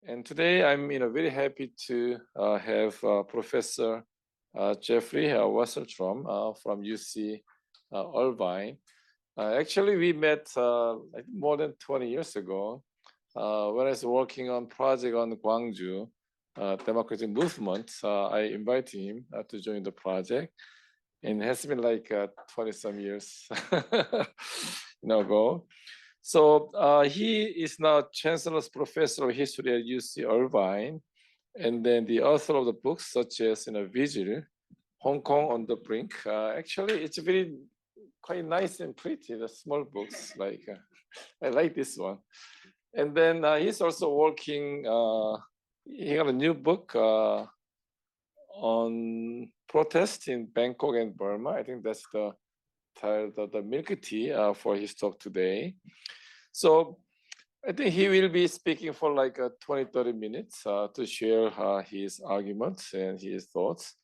And today I'm very happy to have Professor Jeffrey Wasserstrom from UC Irvine. Actually, we met more than 20 years ago when I was working on project on Gwangju democratic movement. I invited him to join the project, and it has been like 20 some years ago. So he is now Chancellor's Professor of History at UC Irvine, and then the author of the books such as Vigil, Hong Kong on the Brink. Actually, it's very quite nice and pretty. The small books, like I like this one. And then he's also working. He got a new book on protest in Bangkok and Burma. I think that's the title of the milk tea for his talk today. So I think he will be speaking for like 20-30 minutes to share his arguments and his thoughts.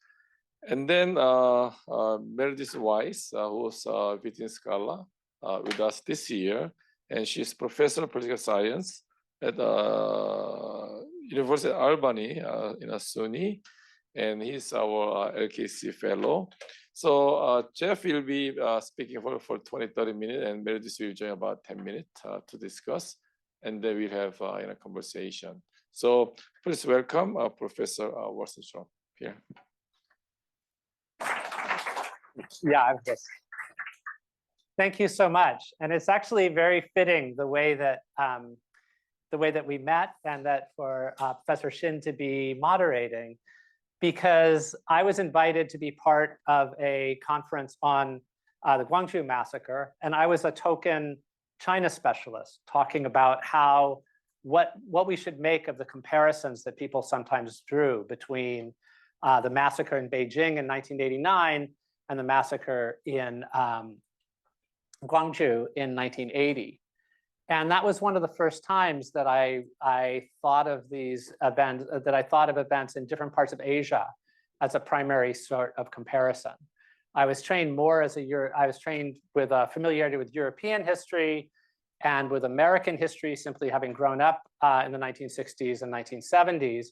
And then Meredith Weiss, who's a visiting scholar with us this year, and she's professor of political science at University of Albany in SUNY, and he's our LKC fellow. So Jeff will be speaking for 20-30 minutes, and Meredith will join about 10 minutes to discuss, and then we'll have a conversation. So please welcome Professor Wasserstrom here. Yeah, thank you so much. And it's actually very fitting the way that we met, and that for Professor Shin to be moderating, because I was invited to be part of a conference on the Gwangju massacre, and I was a token China specialist talking about what we should make of the comparisons that people sometimes drew between the massacre in Beijing in 1989 and the massacre in Gwangju in 1980. And that was one of the first times that I thought of these events, that I thought of events in different parts of Asia as a primary sort of comparison. I was trained more as I was trained with a familiarity with European history and with American history, simply having grown up in the 1960s and 1970s.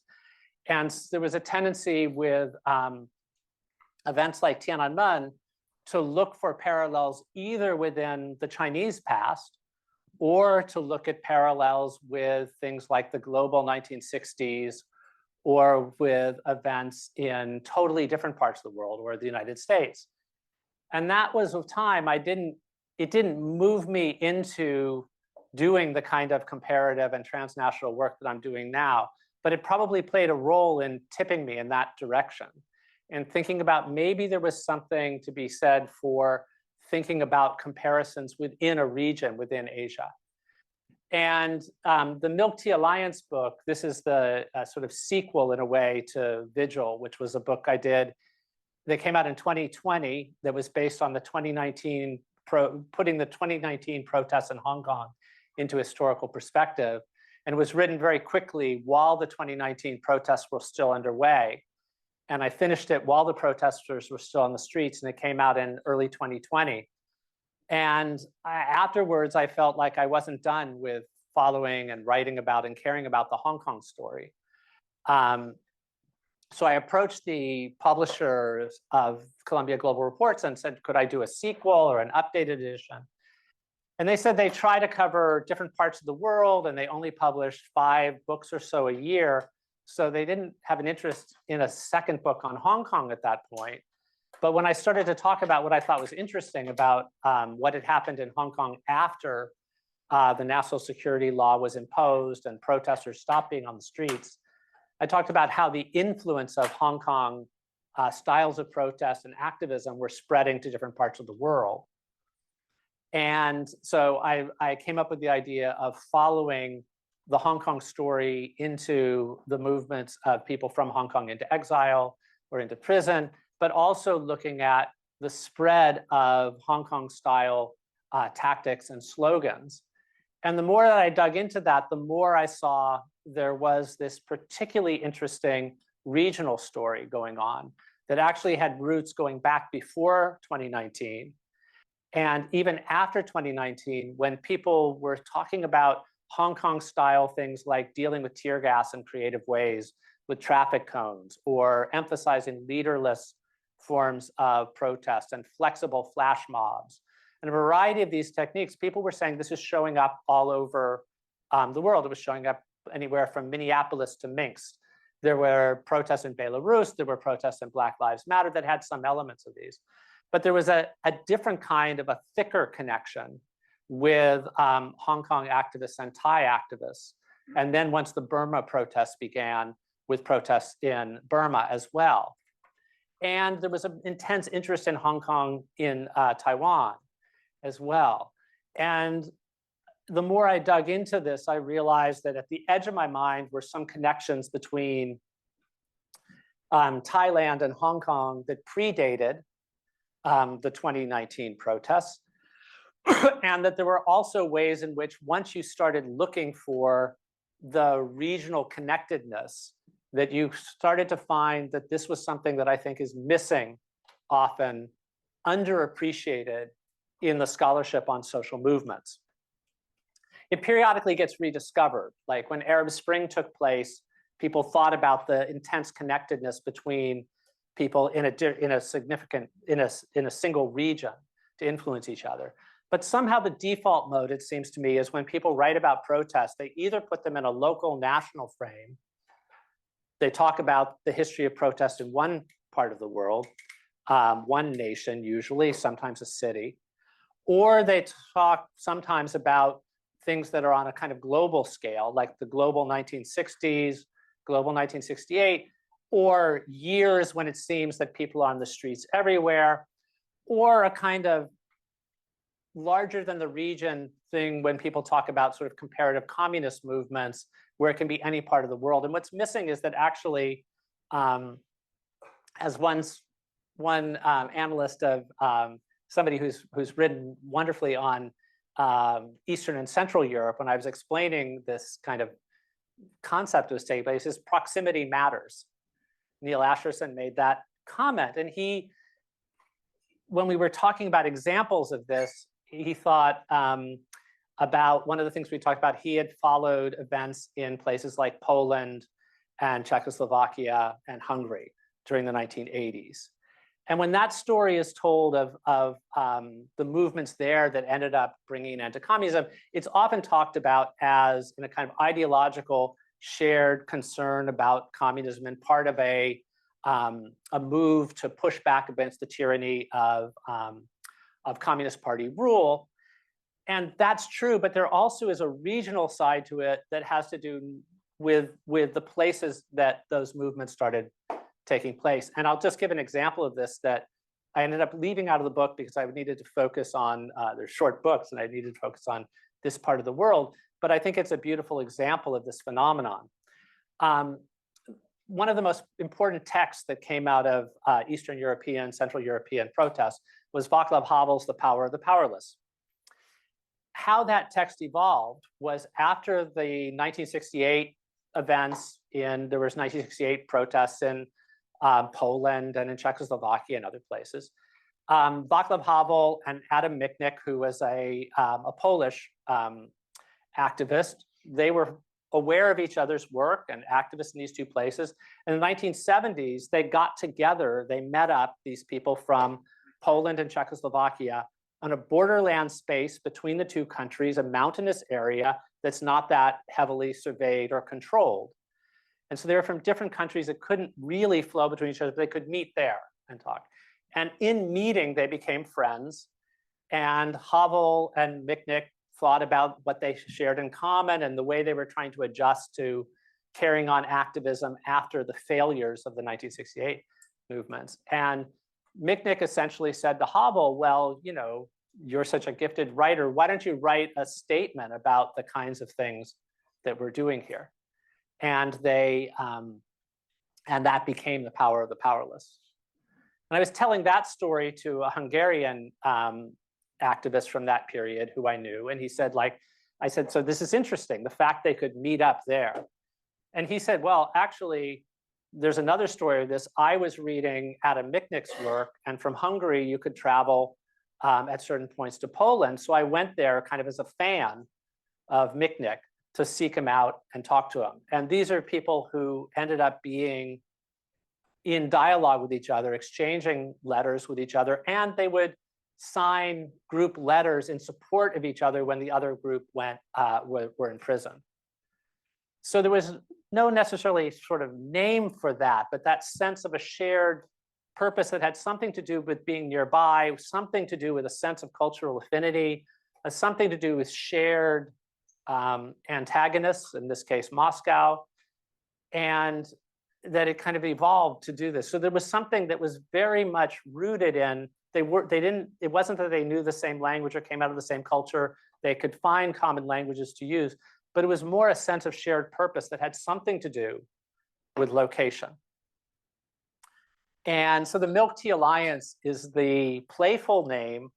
And there was a tendency with events like Tiananmen to look for parallels either within the Chinese past, or to look at parallels with things like the global 1960s, or with events in totally different parts of the world, or the United States. And that was with time, it didn't move me into doing the kind of comparative and transnational work that I'm doing now, but it probably played a role in tipping me in that direction, and thinking about maybe there was something to be said for thinking about comparisons within a region within Asia. And the Milk Tea Alliance book, this is the sort of sequel in a way to Vigil, which was a book I did that came out in 2020 that was based on the 2019, putting the 2019 protests in Hong Kong into historical perspective. And it was written very quickly while the 2019 protests were still underway. And I finished it while the protesters were still on the streets, and it came out in early 2020. And afterwards, I felt like I wasn't done with following and writing about and caring about the Hong Kong story. So I approached the publishers of Columbia Global Reports and said, could I do a sequel or an updated edition? And they said they try to cover different parts of the world, and they only published 5 books or so a year. So they didn't have an interest in a second book on Hong Kong at that point. But when I started to talk about what I thought was interesting about what had happened in Hong Kong after the national security law was imposed and protesters stopped being on the streets, I talked about how the influence of Hong Kong styles of protest and activism were spreading to different parts of the world. And so I came up with the idea of following the Hong Kong story into the movements of people from Hong Kong into exile or into prison, but also looking at the spread of Hong Kong style tactics and slogans. And the more that I dug into that, the more I saw there was this particularly interesting regional story going on that actually had roots going back before 2019. And even after 2019, when people were talking about Hong Kong style things like dealing with tear gas in creative ways with traffic cones, or emphasizing leaderless forms of protest and flexible flash mobs. And a variety of these techniques, people were saying this is showing up all over the world. It was showing up anywhere from Minneapolis to Minsk. There were protests in Belarus, there were protests in Black Lives Matter that had some elements of these. But there was a different kind of a thicker connection with Hong Kong activists and Thai activists. And then once the Burma protests began, with protests in Burma as well. And there was an intense interest in Hong Kong in Taiwan as well. And the more I dug into this, I realized that at the edge of my mind were some connections between Thailand and Hong Kong that predated the 2019 protests. And that there were also ways in which once you started looking for the regional connectedness, that you started to find that this was something that I think is missing, often underappreciated in the scholarship on social movements. It periodically gets rediscovered. Like when Arab Spring took place, people thought about the intense connectedness between people in a single region to influence each other. But somehow the default mode, it seems to me, is when people write about protests, they either put them in a local national frame. They talk about the history of protest in one part of the world, one nation usually, sometimes a city, or they talk sometimes about things that are on a kind of global scale, like the global 1960s, global 1968, or years when it seems that people are on the streets everywhere, or a kind of larger than the region thing when people talk about sort of comparative communist movements, where it can be any part of the world. And what's missing is that actually, as one analyst of somebody who's written wonderfully on Eastern and Central Europe, when I was explaining this kind of concept was taking place, is proximity matters. Neil Asherson made that comment, and when we were talking about examples of this, he thought about one of the things we talked about. He had followed events in places like Poland and Czechoslovakia and Hungary during the 1980s. And when that story is told of the movements there that ended up bringing an end to communism, it's often talked about as in a kind of ideological shared concern about communism and part of a move to push back against the tyranny of Communist Party rule. And that's true, but there also is a regional side to it that has to do with the places that those movements started taking place. And I'll just give an example of this that I ended up leaving out of the book because I needed to focus on, they're short books and I needed to focus on this part of the world, but I think it's a beautiful example of this phenomenon. One of the most important texts that came out of Eastern European, Central European protests was Václav Havel's The Power of the Powerless. How that text evolved was after the 1968 events there was 1968 protests in Poland and in Czechoslovakia and other places. Václav Havel and Adam Michnik, who was a Polish activist, they were aware of each other's work and activists in these two places. In the 1970s, they got together, they met up, these people from Poland and Czechoslovakia, on a borderland space between the two countries, a mountainous area that's not that heavily surveyed or controlled. And so they were from different countries that couldn't really flow between each other, but they could meet there and talk. And in meeting, they became friends. And Havel and Michnik thought about what they shared in common and the way they were trying to adjust to carrying on activism after the failures of the 1968 movements. And Michnik essentially said to Havel, well, you know, you're such a gifted writer. Why don't you write a statement about the kinds of things that we're doing here? And and that became The Power of the Powerless. And I was telling that story to a Hungarian activist from that period who I knew. And he said, I said, so this is interesting, the fact they could meet up there. And he said, well, actually, there's another story of this. I was reading Adam Michnik's work, and from Hungary, you could travel at certain points to Poland. So I went there kind of as a fan of Michnik to seek him out and talk to him. And these are people who ended up being in dialogue with each other, exchanging letters with each other, and they would sign group letters in support of each other when the other group were in prison. So there was no necessarily sort of name for that, but that sense of a shared purpose that had something to do with being nearby, something to do with a sense of cultural affinity, something to do with shared antagonists, in this case, Moscow, and that it kind of evolved to do this. So there was something that was very much rooted in, it wasn't that they knew the same language or came out of the same culture, they could find common languages to use, but it was more a sense of shared purpose that had something to do with location. And so the Milk Tea Alliance is the playful name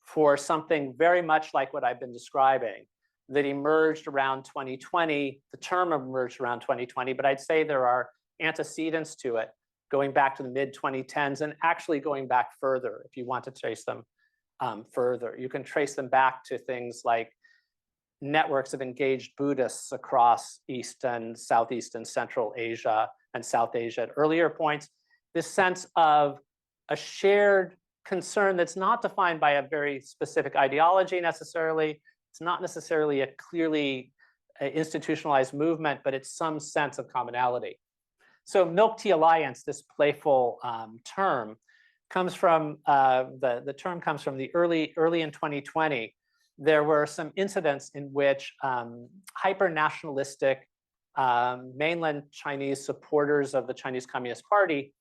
for something very much like what I've been describing that emerged around 2020. The term emerged around 2020, but I'd say there are antecedents to it going back to the mid-2010s and actually going back further if you want to trace them further. You can trace them back to things like networks of engaged Buddhists across East and Southeast and Central Asia and South Asia at earlier points. This sense of a shared concern that's not defined by a very specific ideology necessarily. It's not necessarily a clearly institutionalized movement, but it's some sense of commonality. So Milk Tea Alliance, this playful term, comes from, the term comes from the early in 2020. There were some incidents in which hyper-nationalistic mainland Chinese supporters of the Chinese Communist Party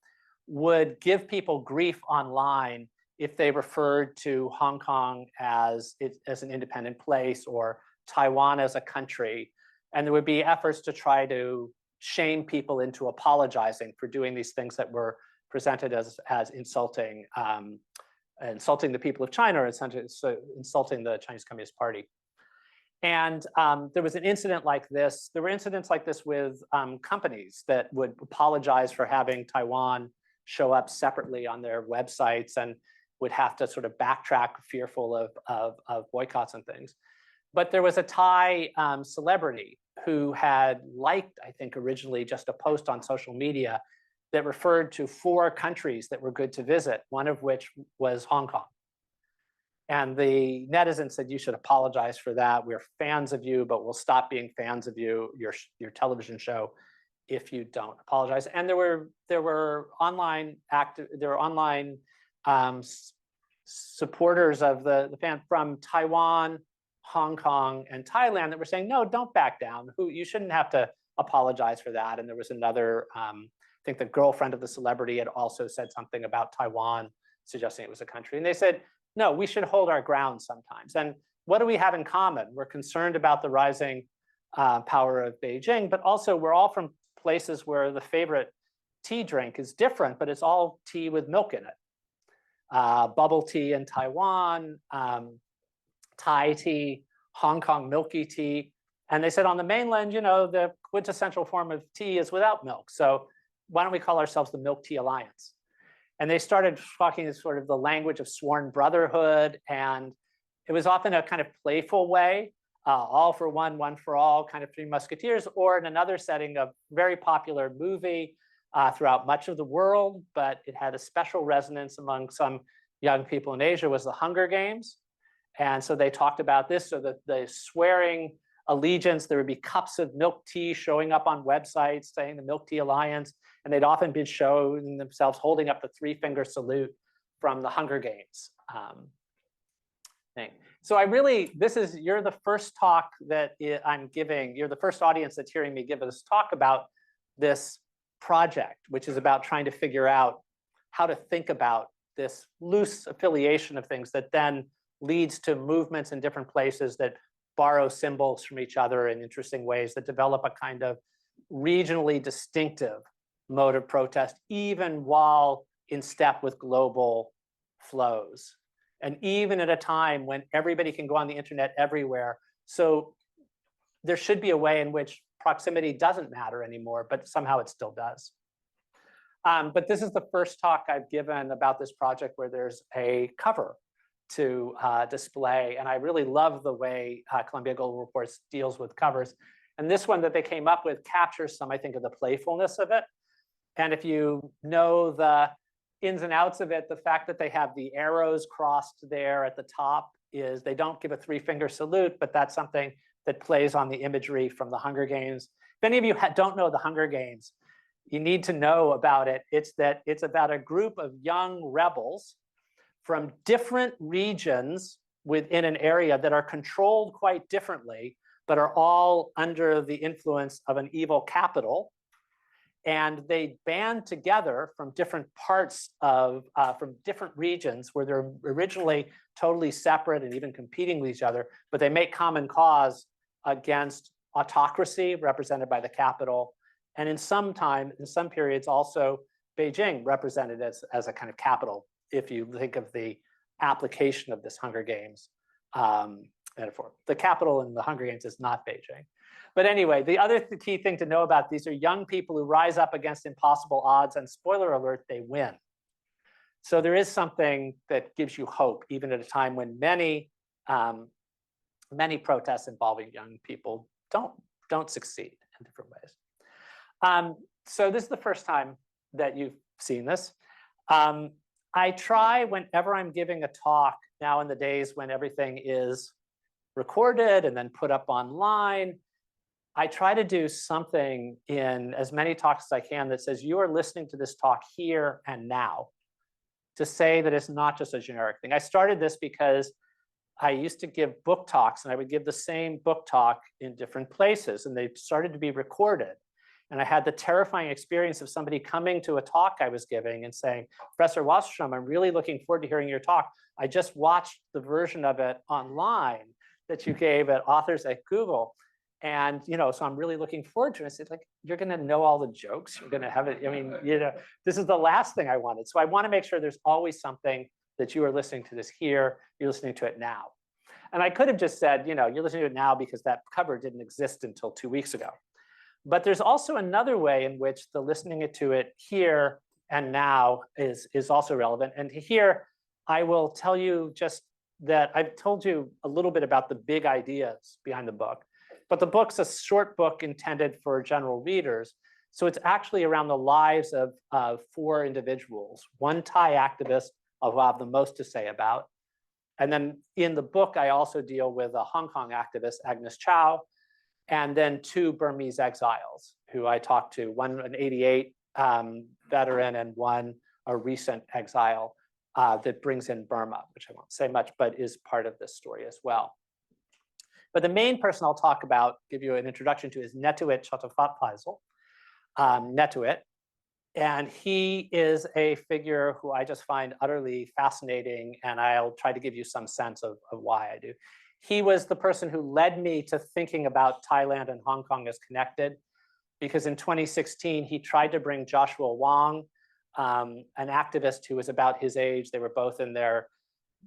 would give people grief online if they referred to Hong Kong as an independent place or Taiwan as a country. And there would be efforts to try to shame people into apologizing for doing these things that were presented as insulting, insulting the people of China, or insulting the Chinese Communist Party. And there was an incident like this. There were incidents like this with companies that would apologize for having Taiwan show up separately on their websites and would have to sort of backtrack, fearful of boycotts and things. But there was a Thai celebrity who had liked, I think originally, just a post on social media that referred to 4 countries that were good to visit, one of which was Hong Kong. And the netizens said, you should apologize for that. We're fans of you, but we'll stop being fans of you, your television show, if you don't apologize. And there were online supporters of the fan from Taiwan, Hong Kong, and Thailand that were saying, no, don't back down. You shouldn't have to apologize for that. And there was another, I think the girlfriend of the celebrity had also said something about Taiwan, suggesting it was a country. And they said, no, we should hold our ground sometimes. And what do we have in common? We're concerned about the rising power of Beijing, but also we're all from places where the favorite tea drink is different, but it's all tea with milk in it. Bubble tea in Taiwan, Thai tea, Hong Kong milky tea. And they said on the mainland, you know, the quintessential form of tea is without milk. So why don't we call ourselves the Milk Tea Alliance? And they started talking in sort of the language of sworn brotherhood. And it was often a kind of playful way, all for one, one for all, kind of Three Musketeers, or in another setting, a very popular movie throughout much of the world, but it had a special resonance among some young people in Asia, was the Hunger Games. And so they talked about this, so that the swearing allegiance, there would be cups of milk tea showing up on websites saying the Milk Tea Alliance, and they'd often been showing themselves holding up the 3-finger salute from the Hunger Games thing. So you're the first talk that I'm giving, you're the first audience that's hearing me give this talk about this project, which is about trying to figure out how to think about this loose affiliation of things that then leads to movements in different places that borrow symbols from each other in interesting ways, that develop a kind of regionally distinctive mode of protest, even while in step with global flows. And even at a time when everybody can go on the internet everywhere. So there should be a way in which proximity doesn't matter anymore, but somehow it still does. But this is the first talk I've given about this project where there's a cover to display. And I really love the way Columbia Global Reports deals with covers. And this one that they came up with captures some, I think, of the playfulness of it. And if you know the ins and outs of it, the fact that they have the arrows crossed there at the top is they don't give a 3-finger salute, but that's something that plays on the imagery from the Hunger Games. If any of you don't know the Hunger Games, you need to know about it. It's about a group of young rebels from different regions within an area that are controlled quite differently, but are all under the influence of an evil capital. And they band together from different parts of, from different regions where they're originally totally separate and even competing with each other, but they make common cause against autocracy represented by the capital. And in some periods also Beijing represented as a kind of capital, if you think of the application of this Hunger Games metaphor. The capital in the Hunger Games is not Beijing. But anyway, the key thing to know about these are young people who rise up against impossible odds, and spoiler alert, they win. So there is something that gives you hope, even at a time when many protests involving young people don't succeed in different ways. So this is the first time that you've seen this. I try, whenever I'm giving a talk, now in the days when everything is recorded and then put up online, I try to do something in as many talks as I can that says you are listening to this talk here and now, to say that it's not just a generic thing. I started this because I used to give book talks, and I would give the same book talk in different places, and they started to be recorded. And I had the terrifying experience of somebody coming to a talk I was giving and saying, Professor Wasserstrom, I'm really looking forward to hearing your talk. I just watched the version of it online that you gave at Authors at Google. And, so I'm really looking forward to it. I said, like, you're going to know all the jokes. You're going to have it. I mean, this is the last thing I wanted. So I want to make sure there's always something that you are listening to this here. You're listening to it now. And I could have just said, you're listening to it now because that cover didn't exist until 2 weeks ago. But there's also another way in which the listening to it here and now is also relevant. And here, I will tell you just that I've told you a little bit about the big ideas behind the book. But the book's a short book intended for general readers. So it's actually around the lives of 4 individuals. One Thai activist I'll have the most to say about. And then in the book, I also deal with a Hong Kong activist, Agnes Chow, and then 2 Burmese exiles who I talked to, one an 88 veteran and one a recent exile that brings in Burma, which I won't say much, but is part of this story as well. But the main person I'll talk about, give you an introduction to, is Nettuit Chotopatpaisal, Nettuit. And he is a figure who I just find utterly fascinating, and I'll try to give you some sense of why I do. He was the person who led me to thinking about Thailand and Hong Kong as connected, because in 2016, he tried to bring Joshua Wong, an activist who was about his age. They were both in their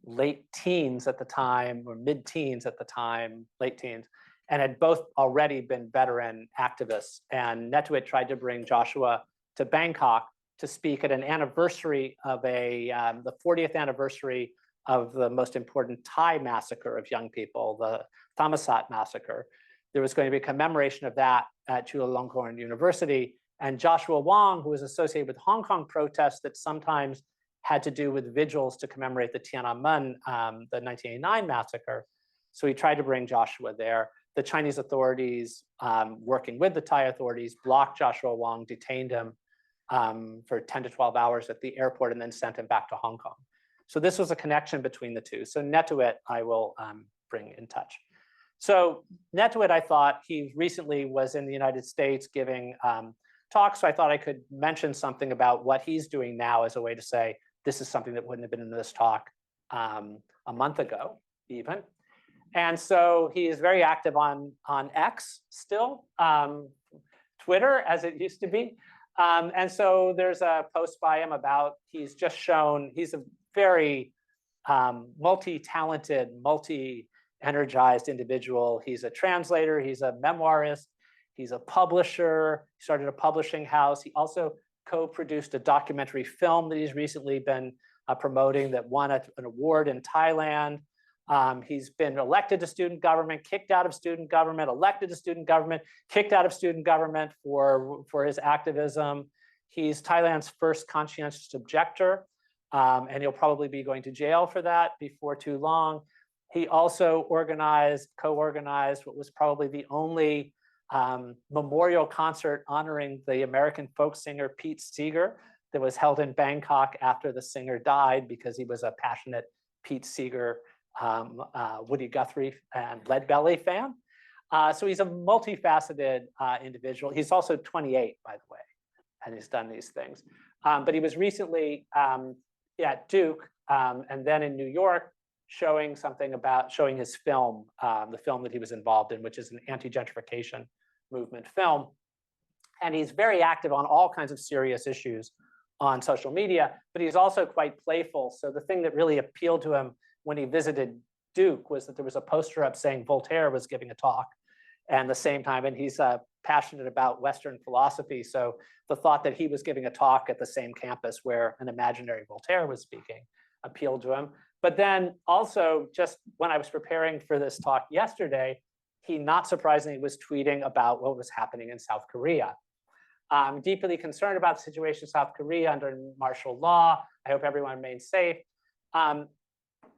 late teens at the time, or mid-teens at the time, late teens, and had both already been veteran activists. And Nettuit tried to bring Joshua to Bangkok to speak at an anniversary of the 40th anniversary of the most important Thai massacre of young people, the Thammasat massacre. There was going to be a commemoration of that at Chulalongkorn University. And Joshua Wong, who was associated with Hong Kong protests that sometimes had to do with vigils to commemorate the Tiananmen, the 1989 massacre. So he tried to bring Joshua there. The Chinese authorities, working with the Thai authorities, blocked Joshua Wong, detained him for 10 to 12 hours at the airport, and then sent him back to Hong Kong. So this was a connection between the two. So Nettuit, I will bring in touch. So Nettuit, I thought, he recently was in the United States giving talks. So I thought I could mention something about what he's doing now as a way to say, this is something that wouldn't have been in this talk a month ago, even. And so he is very active on X still, Twitter as it used to be. And so there's a post by him about, he's just shown, he's a very multi-talented, multi-energized individual. He's a translator, he's a memoirist, he's a publisher, he started a publishing house. He also co-produced a documentary film that he's recently been promoting that won an award in Thailand. He's been elected to student government, kicked out of student government, elected to student government, kicked out of student government for his activism. He's Thailand's first conscientious objector, and he'll probably be going to jail for that before too long. He also co-organized what was probably the only memorial concert honoring the American folk singer Pete Seeger that was held in Bangkok after the singer died because he was a passionate Pete Seeger, Woody Guthrie and Leadbelly fan. So he's a multifaceted individual. He's also 28, by the way, and he's done these things. But he was recently at Duke and then in New York showing his film, the film that he was involved in, which is an anti-gentrification movement film. And he's very active on all kinds of serious issues on social media, but he's also quite playful. So the thing that really appealed to him when he visited Duke was that there was a poster up saying Voltaire was giving a talk and the same time, and he's passionate about Western philosophy. So the thought that he was giving a talk at the same campus where an imaginary Voltaire was speaking appealed to him. But then also, just when I was preparing for this talk yesterday, he, not surprisingly, was tweeting about what was happening in South Korea. I'm deeply concerned about the situation in South Korea under martial law. I hope everyone remains safe.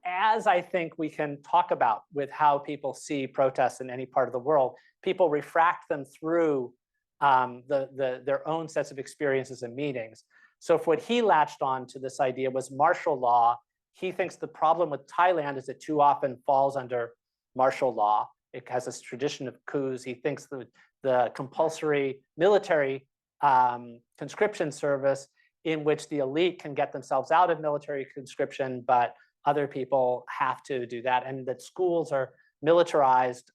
As I think we can talk about with how people see protests in any part of the world, people refract them through their own sets of experiences and meanings. So if what he latched on to this idea was martial law, he thinks the problem with Thailand is it too often falls under martial law. It has this tradition of coups. He thinks that the compulsory military conscription service in which the elite can get themselves out of military conscription, but other people have to do that, and that schools are militarized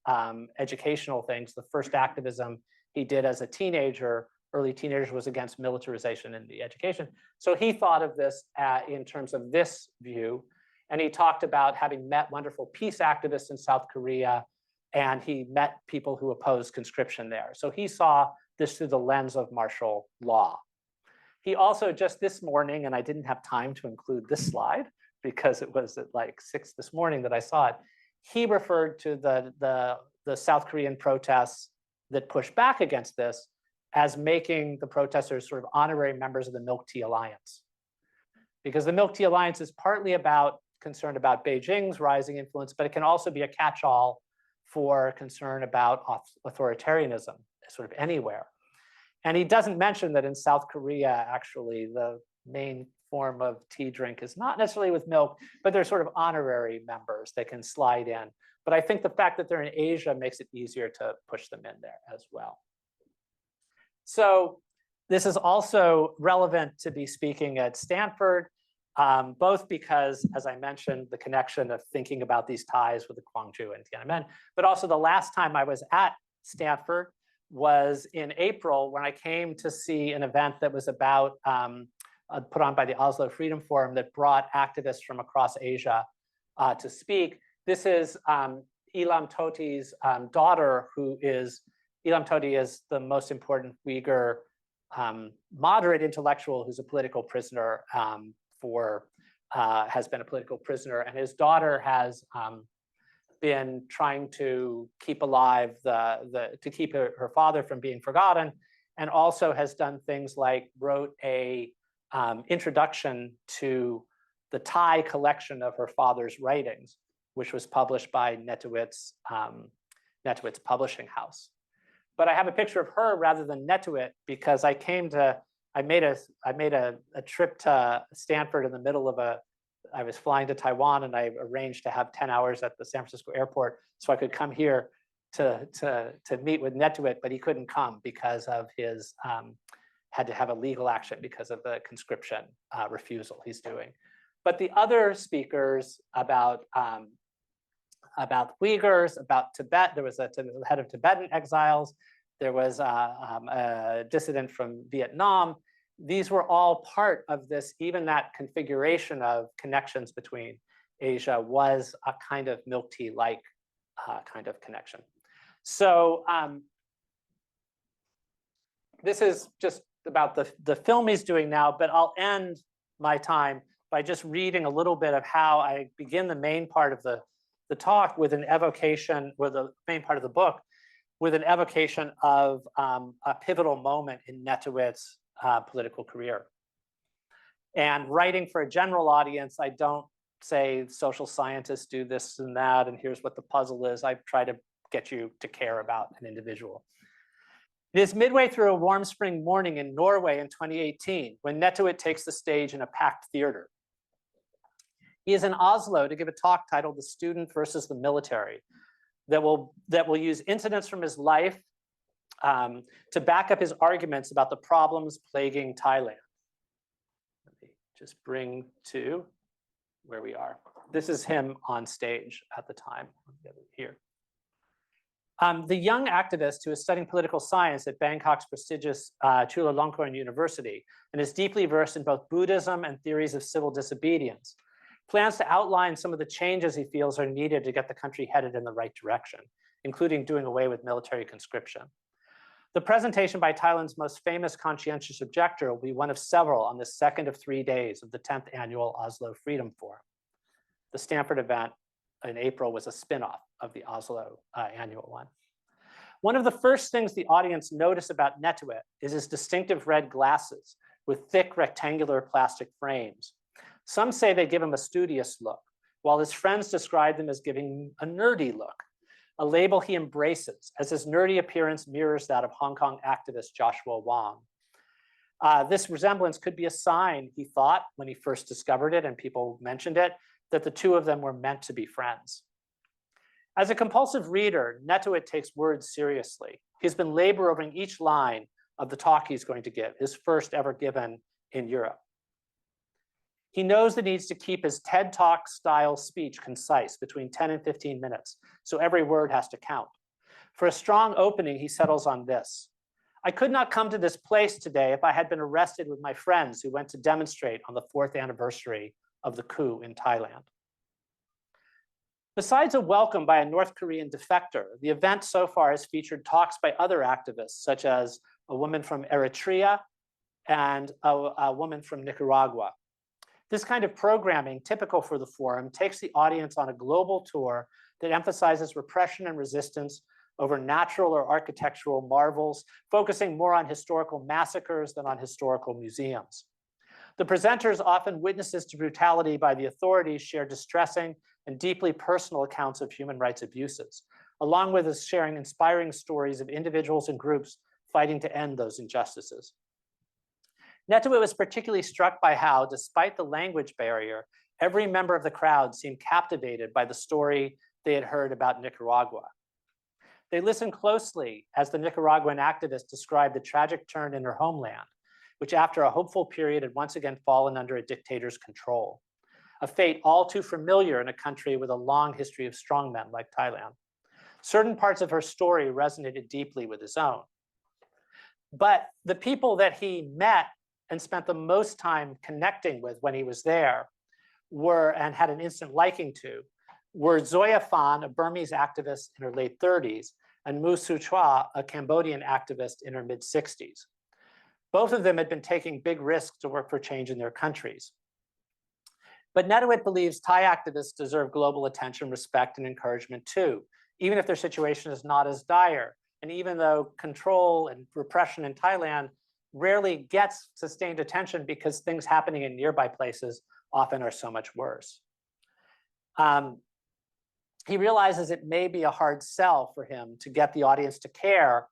educational things. The first activism he did as a teenager, early teenagers, was against militarization in the education. So he thought of this in terms of this view, and he talked about having met wonderful peace activists in South Korea, and he met people who opposed conscription there. So he saw this through the lens of martial law. He also, just this morning, and I didn't have time to include this slide because it was at like 6 this morning that I saw it, he referred to the South Korean protests that push back against this as making the protesters sort of honorary members of the Milk Tea Alliance. Because the Milk Tea Alliance is partly about concern about Beijing's rising influence, but it can also be a catch-all for concern about authoritarianism, sort of anywhere. And he doesn't mention that in South Korea, actually, the main form of tea drink is not necessarily with milk, but they're sort of honorary members that can slide in. But I think the fact that they're in Asia makes it easier to push them in there as well. So this is also relevant to be speaking at Stanford, both because, as I mentioned, the connection of thinking about these ties with the Gwangju and Tiananmen, but also the last time I was at Stanford was in April when I came to see an event that was about put on by the Oslo Freedom Forum that brought activists from across Asia to speak. This is Ilham Tohti's daughter, Ilham Tohti is the most important Uyghur moderate intellectual who's a political prisoner has been a political prisoner, and his daughter has been trying to keep alive to keep her father from being forgotten, and also has done things like wrote a introduction to the Thai collection of her father's writings, which was published by Netuit's publishing house. But I have a picture of her rather than Netuit because I made a trip to Stanford in the middle of I was flying to Taiwan, and I arranged to have 10 hours at the San Francisco airport so I could come here to meet with Netuit, but he couldn't come because of his had to have a legal action because of the conscription refusal he's doing. But the other speakers about Uyghurs, about Tibet, there was the head of Tibetan exiles, there was a dissident from Vietnam. These were all part of this, even that configuration of connections between Asia was a kind of milk tea-like kind of connection. So this is just about the film he's doing now, but I'll end my time by just reading a little bit of how I begin the main part of the the talk with an evocation, with the main part of the book, with an evocation of a pivotal moment in Netowit's political career. And writing for a general audience, I don't say social scientists do this and that, and here's what the puzzle is. I try to get you to care about an individual. It is midway through a warm spring morning in Norway in 2018 when Netowit takes the stage in a packed theater. He is in Oslo to give a talk titled "The Student versus the Military" that will use incidents from his life to back up his arguments about the problems plaguing Thailand. Let me just bring to where we are. This is him on stage at the time. Here. The young activist who is studying political science at Bangkok's prestigious Chulalongkorn University and is deeply versed in both Buddhism and theories of civil disobedience, plans to outline some of the changes he feels are needed to get the country headed in the right direction, including doing away with military conscription. The presentation by Thailand's most famous conscientious objector will be one of several on the second of 3 days of the 10th annual Oslo Freedom Forum. The Stanford event in April was a spin-off of the Oslo annual one. One of the first things the audience notice about Netowit is his distinctive red glasses with thick rectangular plastic frames. Some say they give him a studious look, while his friends describe them as giving a nerdy look, a label he embraces as his nerdy appearance mirrors that of Hong Kong activist Joshua Wong. This resemblance could be a sign, he thought, when he first discovered it and people mentioned it, that the two of them were meant to be friends. As a compulsive reader, Netowit takes words seriously. He's been laboring each line of the talk he's going to give, his first ever given in Europe. He knows that he needs to keep his TED Talk style speech concise, between 10 and 15 minutes, so every word has to count. For a strong opening, he settles on this: "I could not come to this place today if I had been arrested with my friends who went to demonstrate on the 4th anniversary of the coup in Thailand." Besides a welcome by a North Korean defector, the event so far has featured talks by other activists, such as a woman from Eritrea and a woman from Nicaragua. This kind of programming, typical for the forum, takes the audience on a global tour that emphasizes repression and resistance over natural or architectural marvels, focusing more on historical massacres than on historical museums. The presenters, often witnesses to brutality by the authorities, share distressing and deeply personal accounts of human rights abuses, along with us sharing inspiring stories of individuals and groups fighting to end those injustices. Netowit was particularly struck by how, despite the language barrier, every member of the crowd seemed captivated by the story they had heard about Nicaragua. They listened closely as the Nicaraguan activist described the tragic turn in her homeland, which after a hopeful period had once again fallen under a dictator's control, a fate all too familiar in a country with a long history of strongmen like Thailand. Certain parts of her story resonated deeply with his own. But the people that he met and spent the most time connecting with when he was there and had an instant liking to, were Zoya Phan, a Burmese activist in her late 30s, and Mu Su Chua, a Cambodian activist in her mid-60s. Both of them had been taking big risks to work for change in their countries. But Netowit believes Thai activists deserve global attention, respect, and encouragement too, even if their situation is not as dire, and even though control and repression in Thailand rarely gets sustained attention because things happening in nearby places often are so much worse. He realizes it may be a hard sell for him to get the audience to care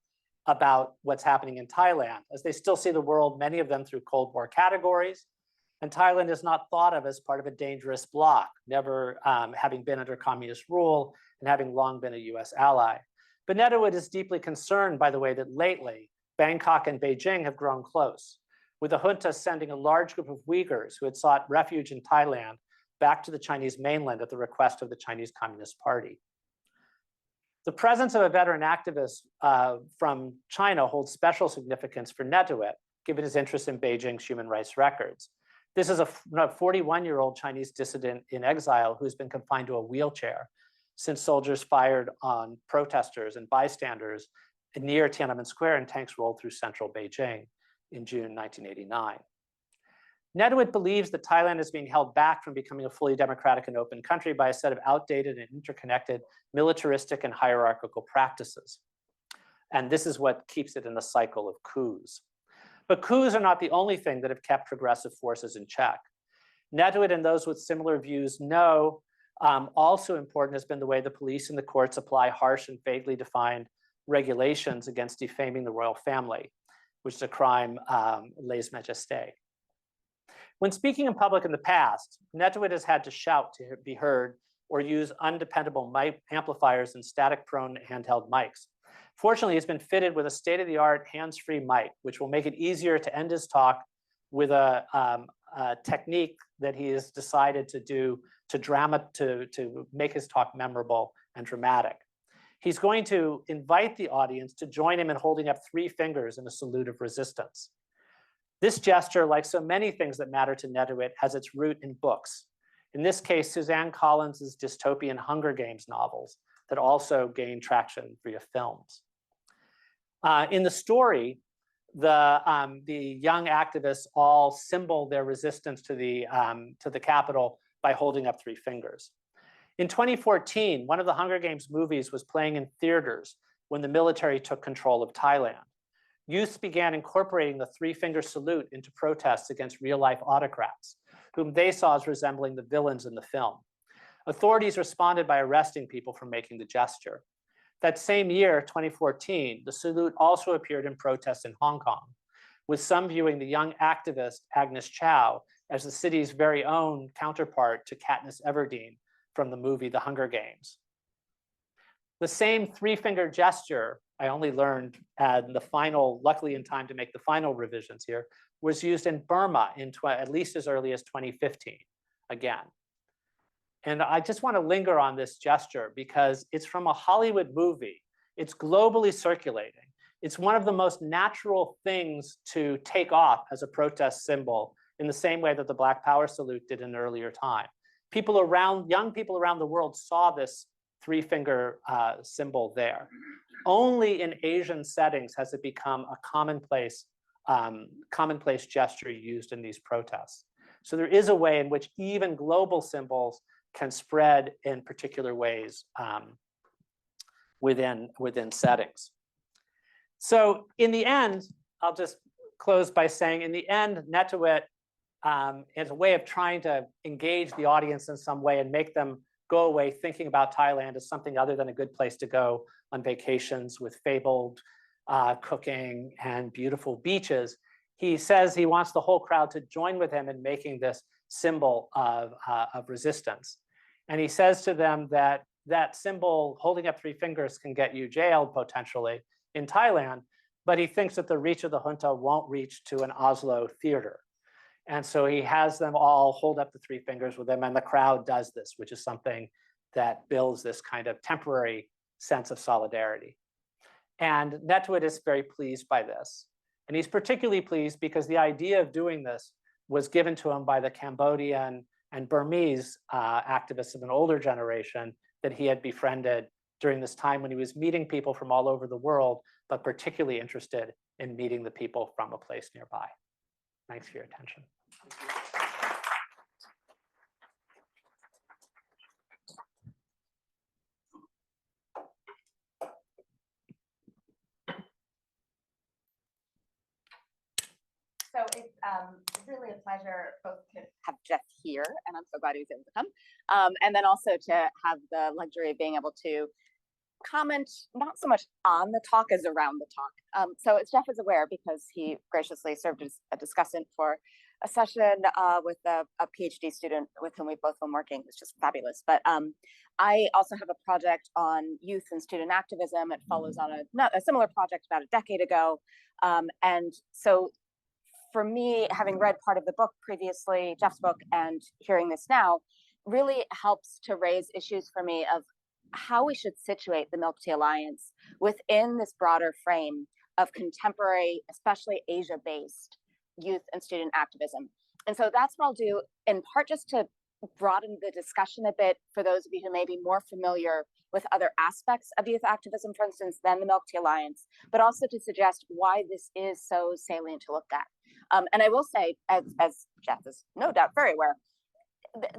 about what's happening in Thailand, as they still see the world, many of them through Cold War categories, and Thailand is not thought of as part of a dangerous bloc, never having been under communist rule and having long been a US ally. But Netowit is deeply concerned by the way that lately, Bangkok and Beijing have grown close, with the junta sending a large group of Uyghurs who had sought refuge in Thailand back to the Chinese mainland at the request of the Chinese Communist Party. The presence of a veteran activist from China holds special significance for Netowit, given his interest in Beijing's human rights records. This is a 41-year-old Chinese dissident in exile who's been confined to a wheelchair since soldiers fired on protesters and bystanders near Tiananmen Square and tanks rolled through central Beijing in June 1989. Netawit believes that Thailand is being held back from becoming a fully democratic and open country by a set of outdated and interconnected militaristic and hierarchical practices. And this is what keeps it in the cycle of coups. But coups are not the only thing that have kept progressive forces in check. Netawit and those with similar views know also important has been the way the police and the courts apply harsh and vaguely defined regulations against defaming the royal family, which is a crime lèse-majesté. When speaking in public in the past, Netawit has had to shout to be heard or use undependable mic amplifiers and static-prone handheld mics. Fortunately, he's been fitted with a state-of-the-art hands-free mic, which will make it easier to end his talk with a technique that he has decided to do to make his talk memorable and dramatic. He's going to invite the audience to join him in holding up 3 fingers in a salute of resistance. This gesture, like so many things that matter to Netawit, has its root in books. In this case, Suzanne Collins's dystopian Hunger Games novels that also gained traction via films. In the story, the young activists all symbol their resistance to the Capitol by holding up 3 fingers. In 2014, one of the Hunger Games movies was playing in theaters when the military took control of Thailand. Youth began incorporating the 3-finger salute into protests against real-life autocrats, whom they saw as resembling the villains in the film. Authorities responded by arresting people for making the gesture. That same year, 2014, the salute also appeared in protests in Hong Kong, with some viewing the young activist Agnes Chow as the city's very own counterpart to Katniss Everdeen from the movie The Hunger Games. The same 3-finger gesture, I only learned at the final, luckily in time to make the final revisions here, was used in Burma at least as early as 2015, again. And I just want to linger on this gesture because it's from a Hollywood movie. It's globally circulating. It's one of the most natural things to take off as a protest symbol in the same way that the Black Power salute did in an earlier time. Young people around the world saw this 3-finger symbol there. Only in Asian settings has it become a commonplace gesture used in these protests. So there is a way in which even global symbols can spread in particular ways within settings. So in the end, I'll just close by saying, in the end, Netawit is a way of trying to engage the audience in some way and make them go away thinking about Thailand as something other than a good place to go on vacations with fabled cooking and beautiful beaches. He says he wants the whole crowd to join with him in making this symbol of resistance. And he says to them that that symbol, holding up 3 fingers, can get you jailed potentially in Thailand, but he thinks that the reach of the junta won't reach to an Oslo theater. And so he has them all hold up the 3 fingers with him, and the crowd does this, which is something that builds this kind of temporary sense of solidarity. And Netawit is very pleased by this. And he's particularly pleased because the idea of doing this was given to him by the Cambodian and Burmese activists of an older generation that he had befriended during this time when he was meeting people from all over the world, but particularly interested in meeting the people from a place nearby. Thanks for your attention. So it's really a pleasure both to have Jeff here, and I'm so glad he was able to come, and then also to have the luxury of being able to comment not so much on the talk as around the talk. So as Jeff is aware, because he graciously served as a discussant for a session with a PhD student with whom we've both been working, it's just fabulous. But I also have a project on youth and student activism. It follows on a similar project about a decade ago. And so for me, having read part of the book previously, Jeff's book, and hearing this now, really helps to raise issues for me of how we should situate the Milk Tea Alliance within this broader frame of contemporary, especially Asia-based youth and student activism. And so that's what I'll do, in part just to broaden the discussion a bit for those of you who may be more familiar with other aspects of youth activism, for instance, than the Milk Tea Alliance, but also to suggest why this is so salient to look at. And I will say, as Jeff is no doubt very aware,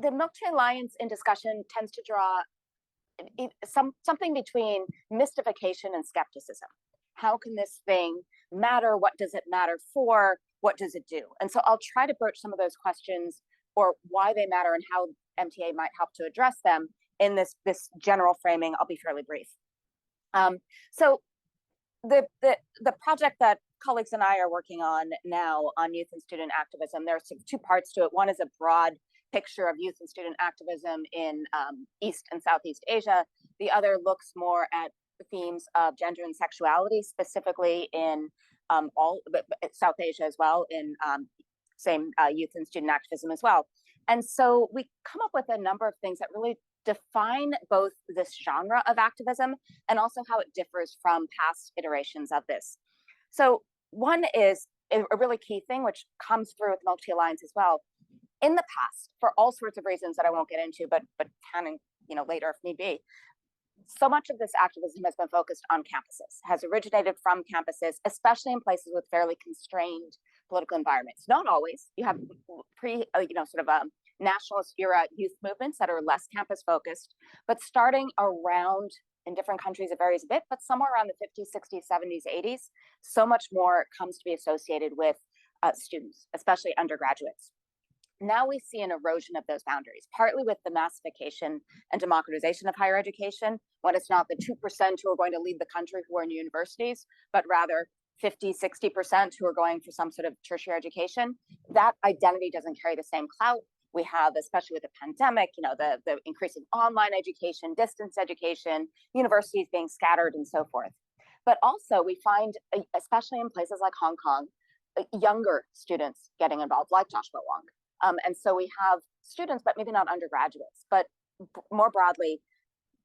the Milk Tea Alliance in discussion tends to draw something between mystification and skepticism. How can this thing matter? What does it matter for? What does it do? And so I'll try to broach some of those questions, or why they matter and how MTA might help to address them in this general framing. I'll be fairly brief. So the project that colleagues and I are working on now on youth and student activism, there are two parts to it. One is a broad picture of youth and student activism in East and Southeast Asia. The other looks more at the themes of gender and sexuality, specifically in South Asia as well, in same youth and student activism as well. And so we come up with a number of things that really define both this genre of activism and also how it differs from past iterations of this. So one is a really key thing, which comes through with Milk Tea Alliance as well. In the past, for all sorts of reasons that I won't get into, but can, later if need be, so much of this activism has been focused on campuses, has originated from campuses, especially in places with fairly constrained political environments. Not always. You have nationalist era youth movements that are less campus focused, but starting around, in different countries it varies a bit, but somewhere around the 50s, 60s, 70s, 80s, so much more comes to be associated with students, especially undergraduates. Now we see an erosion of those boundaries, partly with the massification and democratization of higher education, when it's not the 2% who are going to lead the country who are in universities, but rather 50, 60% who are going for some sort of tertiary education. That identity doesn't carry the same clout. We have, especially with the pandemic, the increasing online education, distance education, universities being scattered and so forth. But also we find, especially in places like Hong Kong, younger students getting involved, like Joshua Wong. And so we have students, but maybe not undergraduates, but more broadly,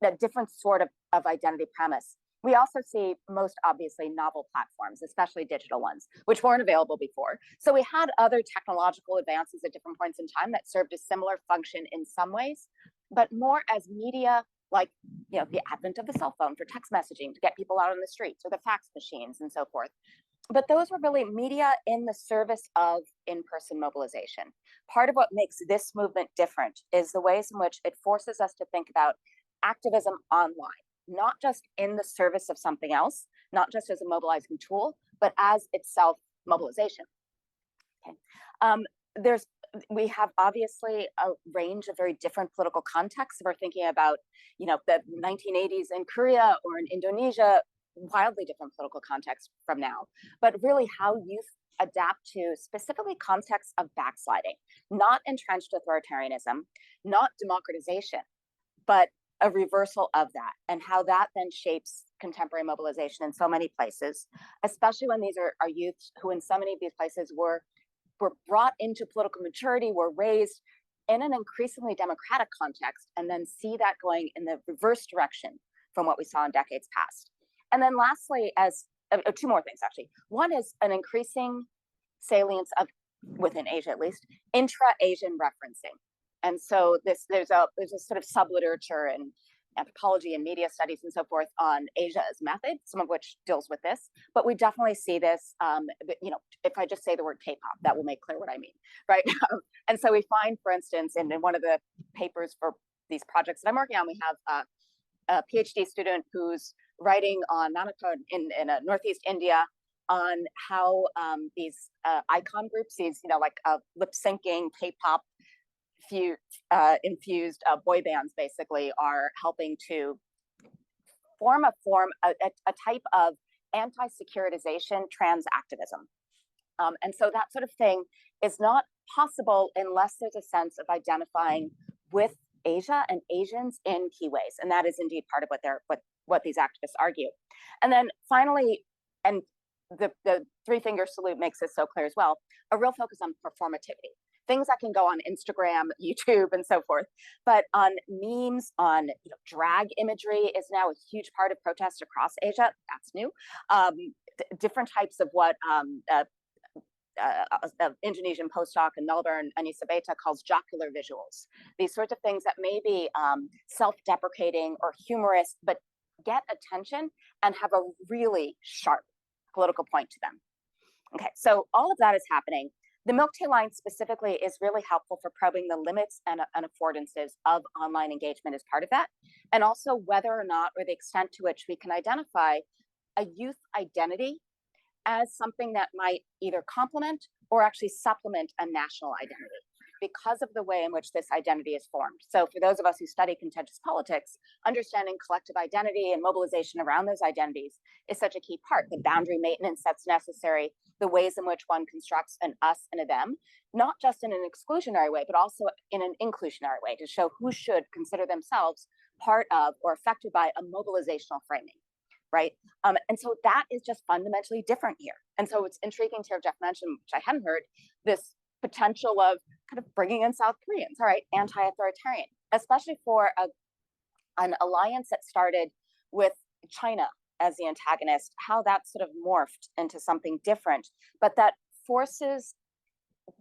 a different sort of identity premise. We also see, most obviously, novel platforms, especially digital ones, which weren't available before. So we had other technological advances at different points in time that served a similar function in some ways, but more as media, like the advent of the cell phone for text messaging to get people out on the streets, or the fax machines and so forth. But those were really media in the service of in-person mobilization. Part of what makes this movement different is the ways in which it forces us to think about activism online, not just in the service of something else, not just as a mobilizing tool, but as itself mobilization. Okay. We have obviously a range of very different political contexts. If we're thinking about, the 1980s in Korea or in Indonesia, wildly different political context from now, but really how youth adapt to specifically contexts of backsliding, not entrenched authoritarianism, not democratization, but a reversal of that, and how that then shapes contemporary mobilization in so many places, especially when these are youths who in so many of these places were brought into political maturity, were raised in an increasingly democratic context, and then see that going in the reverse direction from what we saw in decades past. And then lastly, as two more things actually. One is an increasing salience of, within Asia at least, intra-Asian referencing. And so there's a sort of sub-literature in anthropology and media studies and so forth on Asia as method, some of which deals with this. But we definitely see this, if I just say the word K-pop, that will make clear what I mean, right? And so we find, for instance, in one of the papers for these projects that I'm working on, we have a PhD student who's writing on Manipur in Northeast India on how these icon groups, these lip syncing K-pop infused boy bands, basically, are helping to form a type of anti-securitization trans activism. And so that sort of thing is not possible unless there's a sense of identifying with Asia and Asians in key ways, and that is indeed part of what these activists argue. And then finally, and the three-finger salute makes this so clear as well, a real focus on performativity. Things that can go on Instagram, YouTube, and so forth, but on memes, on drag imagery is now a huge part of protests across Asia. That's new. Different types of what Indonesian postdoc in Melbourne, Anissa Beta, calls jocular visuals. These sorts of things that may be self-deprecating or humorous, but get attention and have a really sharp political point to them. Okay, so all of that is happening. The Milk Tea line specifically is really helpful for probing the limits and affordances of online engagement as part of that, and also whether or not, or the extent to which we can identify a youth identity as something that might either complement or actually supplement a national identity because of the way in which this identity is formed. So for those of us who study contentious politics, understanding collective identity and mobilization around those identities is such a key part. The boundary maintenance that's necessary, the ways in which one constructs an us and a them, not just in an exclusionary way, but also in an inclusionary way to show who should consider themselves part of or affected by a mobilizational framing, right? And so that is just fundamentally different here. And so it's intriguing to hear Jeff mention, which I hadn't heard, this potential of kind of bringing in South Koreans, all right, anti-authoritarian, especially for an alliance that started with China as the antagonist, how that sort of morphed into something different, but that forces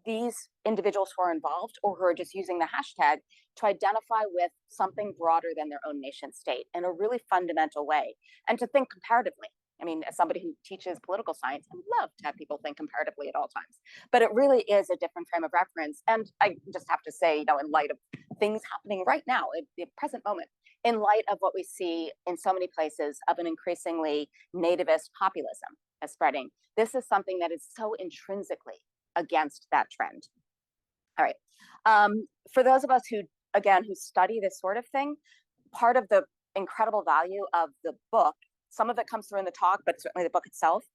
these individuals who are involved or who are just using the hashtag to identify with something broader than their own nation state in a really fundamental way, and to think comparatively. I mean, as somebody who teaches political science, I would love to have people think comparatively at all times, but it really is a different frame of reference. And I just have to say, you know, in light of things happening right now, in the present moment, in light of what we see in so many places of an increasingly nativist populism as spreading, this is something that is so intrinsically against that trend. All right. For those of us who, again, who study this sort of thing, part of the incredible value of the book, some of it comes through in the talk, but certainly the book itself,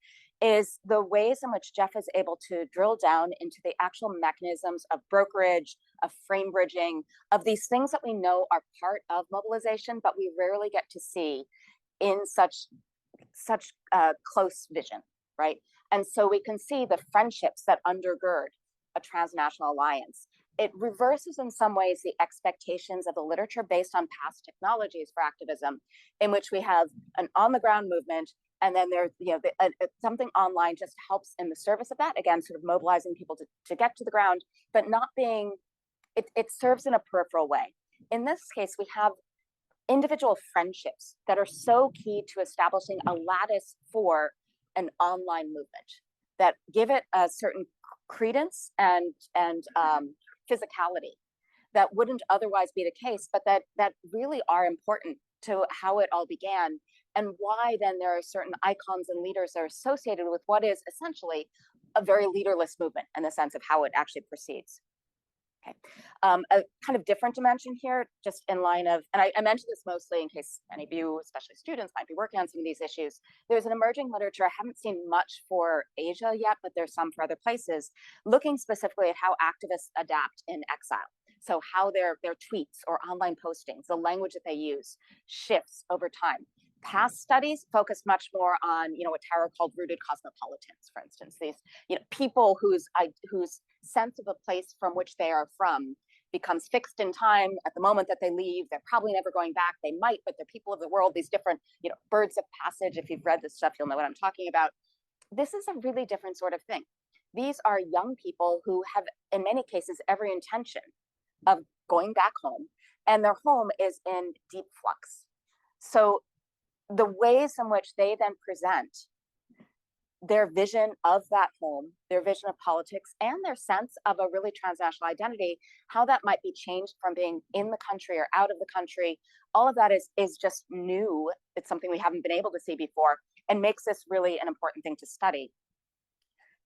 is the ways in which Jeff is able to drill down into the actual mechanisms of brokerage, of frame bridging, of these things that we know are part of mobilization, but we rarely get to see in such close vision, right? And so we can see the friendships that undergird a transnational alliance. It reverses in some ways the expectations of the literature based on past technologies for activism, in which we have an on-the-ground movement, and then there's, you know, something online just helps in the service of that, again, sort of mobilizing people to get to the ground, but not being, it serves in a peripheral way. In this case, we have individual friendships that are so key to establishing a lattice for an online movement that give it a certain credence and physicality that wouldn't otherwise be the case, but that really are important to how it all began, and why then there are certain icons and leaders that are associated with what is essentially a very leaderless movement in the sense of how it actually proceeds. Okay. A kind of different dimension here, just in line of, and I mentioned this mostly in case any of you, especially students, might be working on some of these issues. There's an emerging literature, I haven't seen much for Asia yet, but there's some for other places, looking specifically at how activists adapt in exile. So how their tweets or online postings, the language that they use, shifts over time. Past studies focus much more on, you know, what Tara called rooted cosmopolitans, for instance, these, you know, people whose sense of a place from which they are from becomes fixed in time at the moment that they leave. They're probably never going back. They might, but they're people of the world, these different, you know, birds of passage. If you've read this stuff, you'll know what I'm talking about. This is a really different sort of thing. These are young people who have, in many cases, every intention of going back home, and their home is in deep flux. So the ways in which they then present their vision of that home, their vision of politics, and their sense of a really transnational identity, how that might be changed from being in the country or out of the country, all of that is just new. It's something we haven't been able to see before, and makes this really an important thing to study.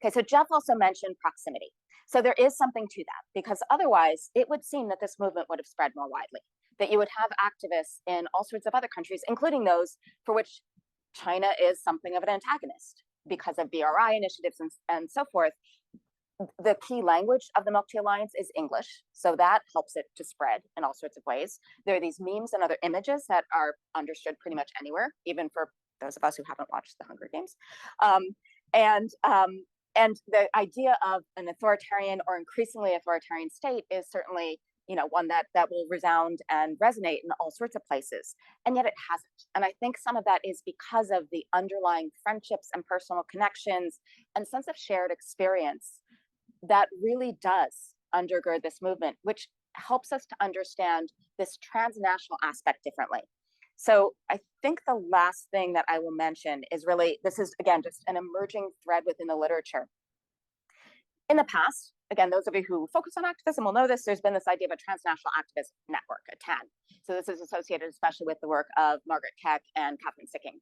Okay, so Jeff also mentioned proximity. So there is something to that, because otherwise it would seem that this movement would have spread more widely, that you would have activists in all sorts of other countries, including those for which China is something of an antagonist because of BRI initiatives and so forth. The key language of the Milk Tea Alliance is English, so that helps it to spread in all sorts of ways. There are these memes and other images that are understood pretty much anywhere, even for those of us who haven't watched the Hunger Games. And the idea of an authoritarian or increasingly authoritarian state is certainly, you know, one that will resound and resonate in all sorts of places, and yet it hasn't. And I think some of that is because of the underlying friendships and personal connections and sense of shared experience that really does undergird this movement, which helps us to understand this transnational aspect differently. So I think the last thing that I will mention is really, this is again just an emerging thread within the literature, In the past, again, those of you who focus on activism will know this, there's been this idea of a transnational activist network, a TAN. So this is associated especially with the work of Margaret Keck and Catherine Sicking.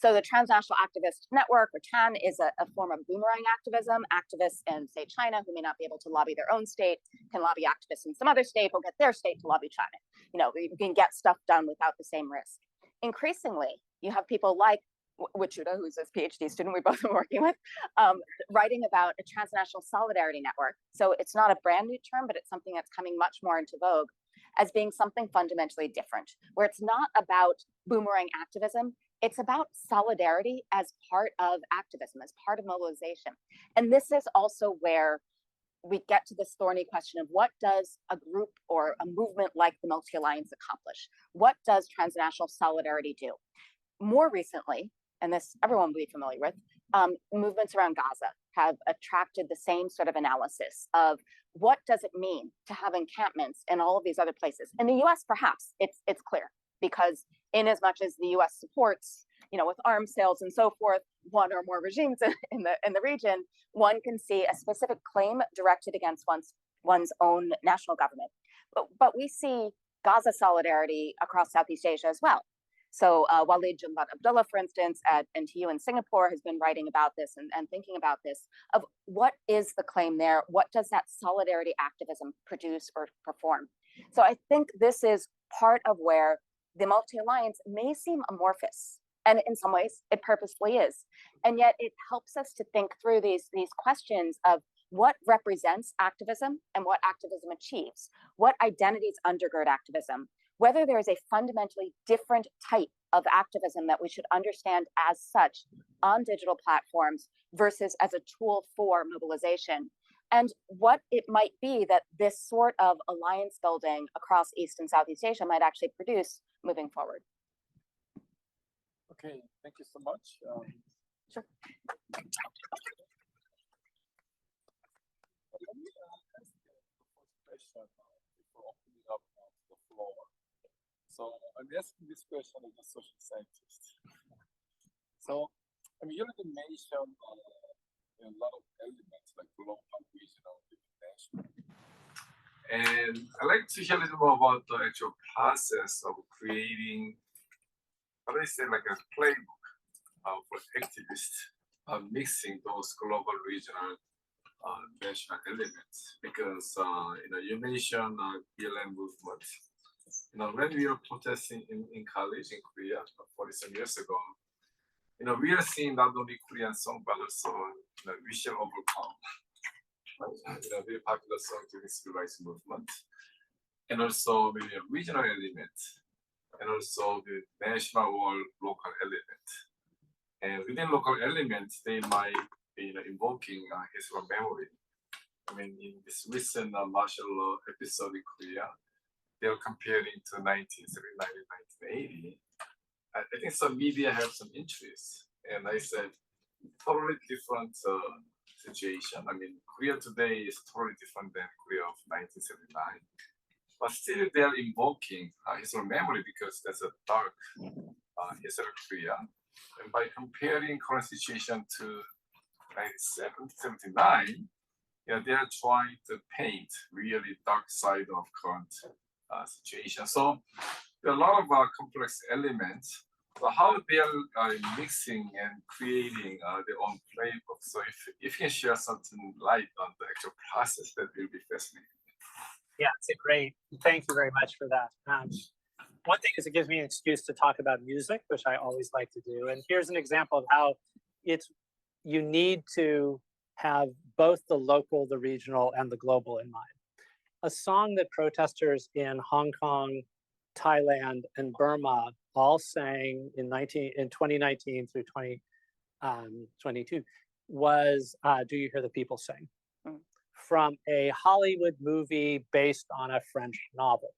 So the Transnational Activist Network, or TAN, is a form of boomerang activism. Activists in, say, China, who may not be able to lobby their own state, can lobby activists in some other state or get their state to lobby China. You know, you can get stuff done without the same risk. Increasingly, you have people like Wichuda, who's this PhD student we both been working with, writing about a transnational solidarity network. So it's not a brand new term, but it's something that's coming much more into vogue as being something fundamentally different, where it's not about boomerang activism, it's about solidarity as part of activism, as part of mobilization. And this is also where we get to this thorny question of what does a group or a movement like the Multi-Alliance accomplish? What does transnational solidarity do? More recently, and this everyone will be familiar with, movements around Gaza have attracted the same sort of analysis of what does it mean to have encampments in all of these other places. In the US, perhaps it's clear, because in as much as the US supports, you know, with arms sales and so forth, one or more regimes in the region, one can see a specific claim directed against one's own national government. But we see Gaza solidarity across Southeast Asia as well. So Walid Jumbat Abdullah, for instance, at NTU in Singapore, has been writing about this and thinking about this, of what is the claim there? What does that solidarity activism produce or perform? So I think this is part of where the Multi-Alliance may seem amorphous. And in some ways, it purposefully is. And yet it helps us to think through these questions of what represents activism and what activism achieves, what identities undergird activism, whether there is a fundamentally different type of activism that we should understand as such on digital platforms versus as a tool for mobilization, and what it might be that this sort of alliance building across East and Southeast Asia might actually produce moving forward. Okay, thank you so much. Sure. Let me ask the first question before opening up the floor. So I'm asking this question as a social scientist. So I mean, you already mentioned a lot of elements like global, regional, international. And I'd like to hear a little more about the actual process of creating, how do I say, like a playbook for activists, mixing those global, regional, national elements. Because you mentioned BLM movement. When we were protesting in college in Korea 40 some years ago, we are seeing not only Korean song, but also We Shall Overcome. Very popular song during the civil rights movement, and also maybe a regional element, and also the national or local element. And within local elements, they might be invoking historical memory. I mean, in this recent martial law episode in Korea, they are comparing to 1979 and 1980. I think some media have some interest, and I said totally different situation. I mean, Korea today is totally different than Korea of 1979, but still they are invoking historical memory because that's a dark history of Korea. And by comparing current situation to 1979, they are trying to paint really dark side of current situation. So there are a lot of complex elements. So how they are mixing and creating their own playbook. So if you can share something light on the actual process, that will be fascinating. Yeah, thank you very much for that. One thing is it gives me an excuse to talk about music, which I always like to do. And here's an example of how you need to have both the local, the regional, and the global in mind. A song that protesters in Hong Kong, Thailand, and Burma all sang in 2019 through 2022 was Do You Hear the People Sing? From a Hollywood movie based on a French novel.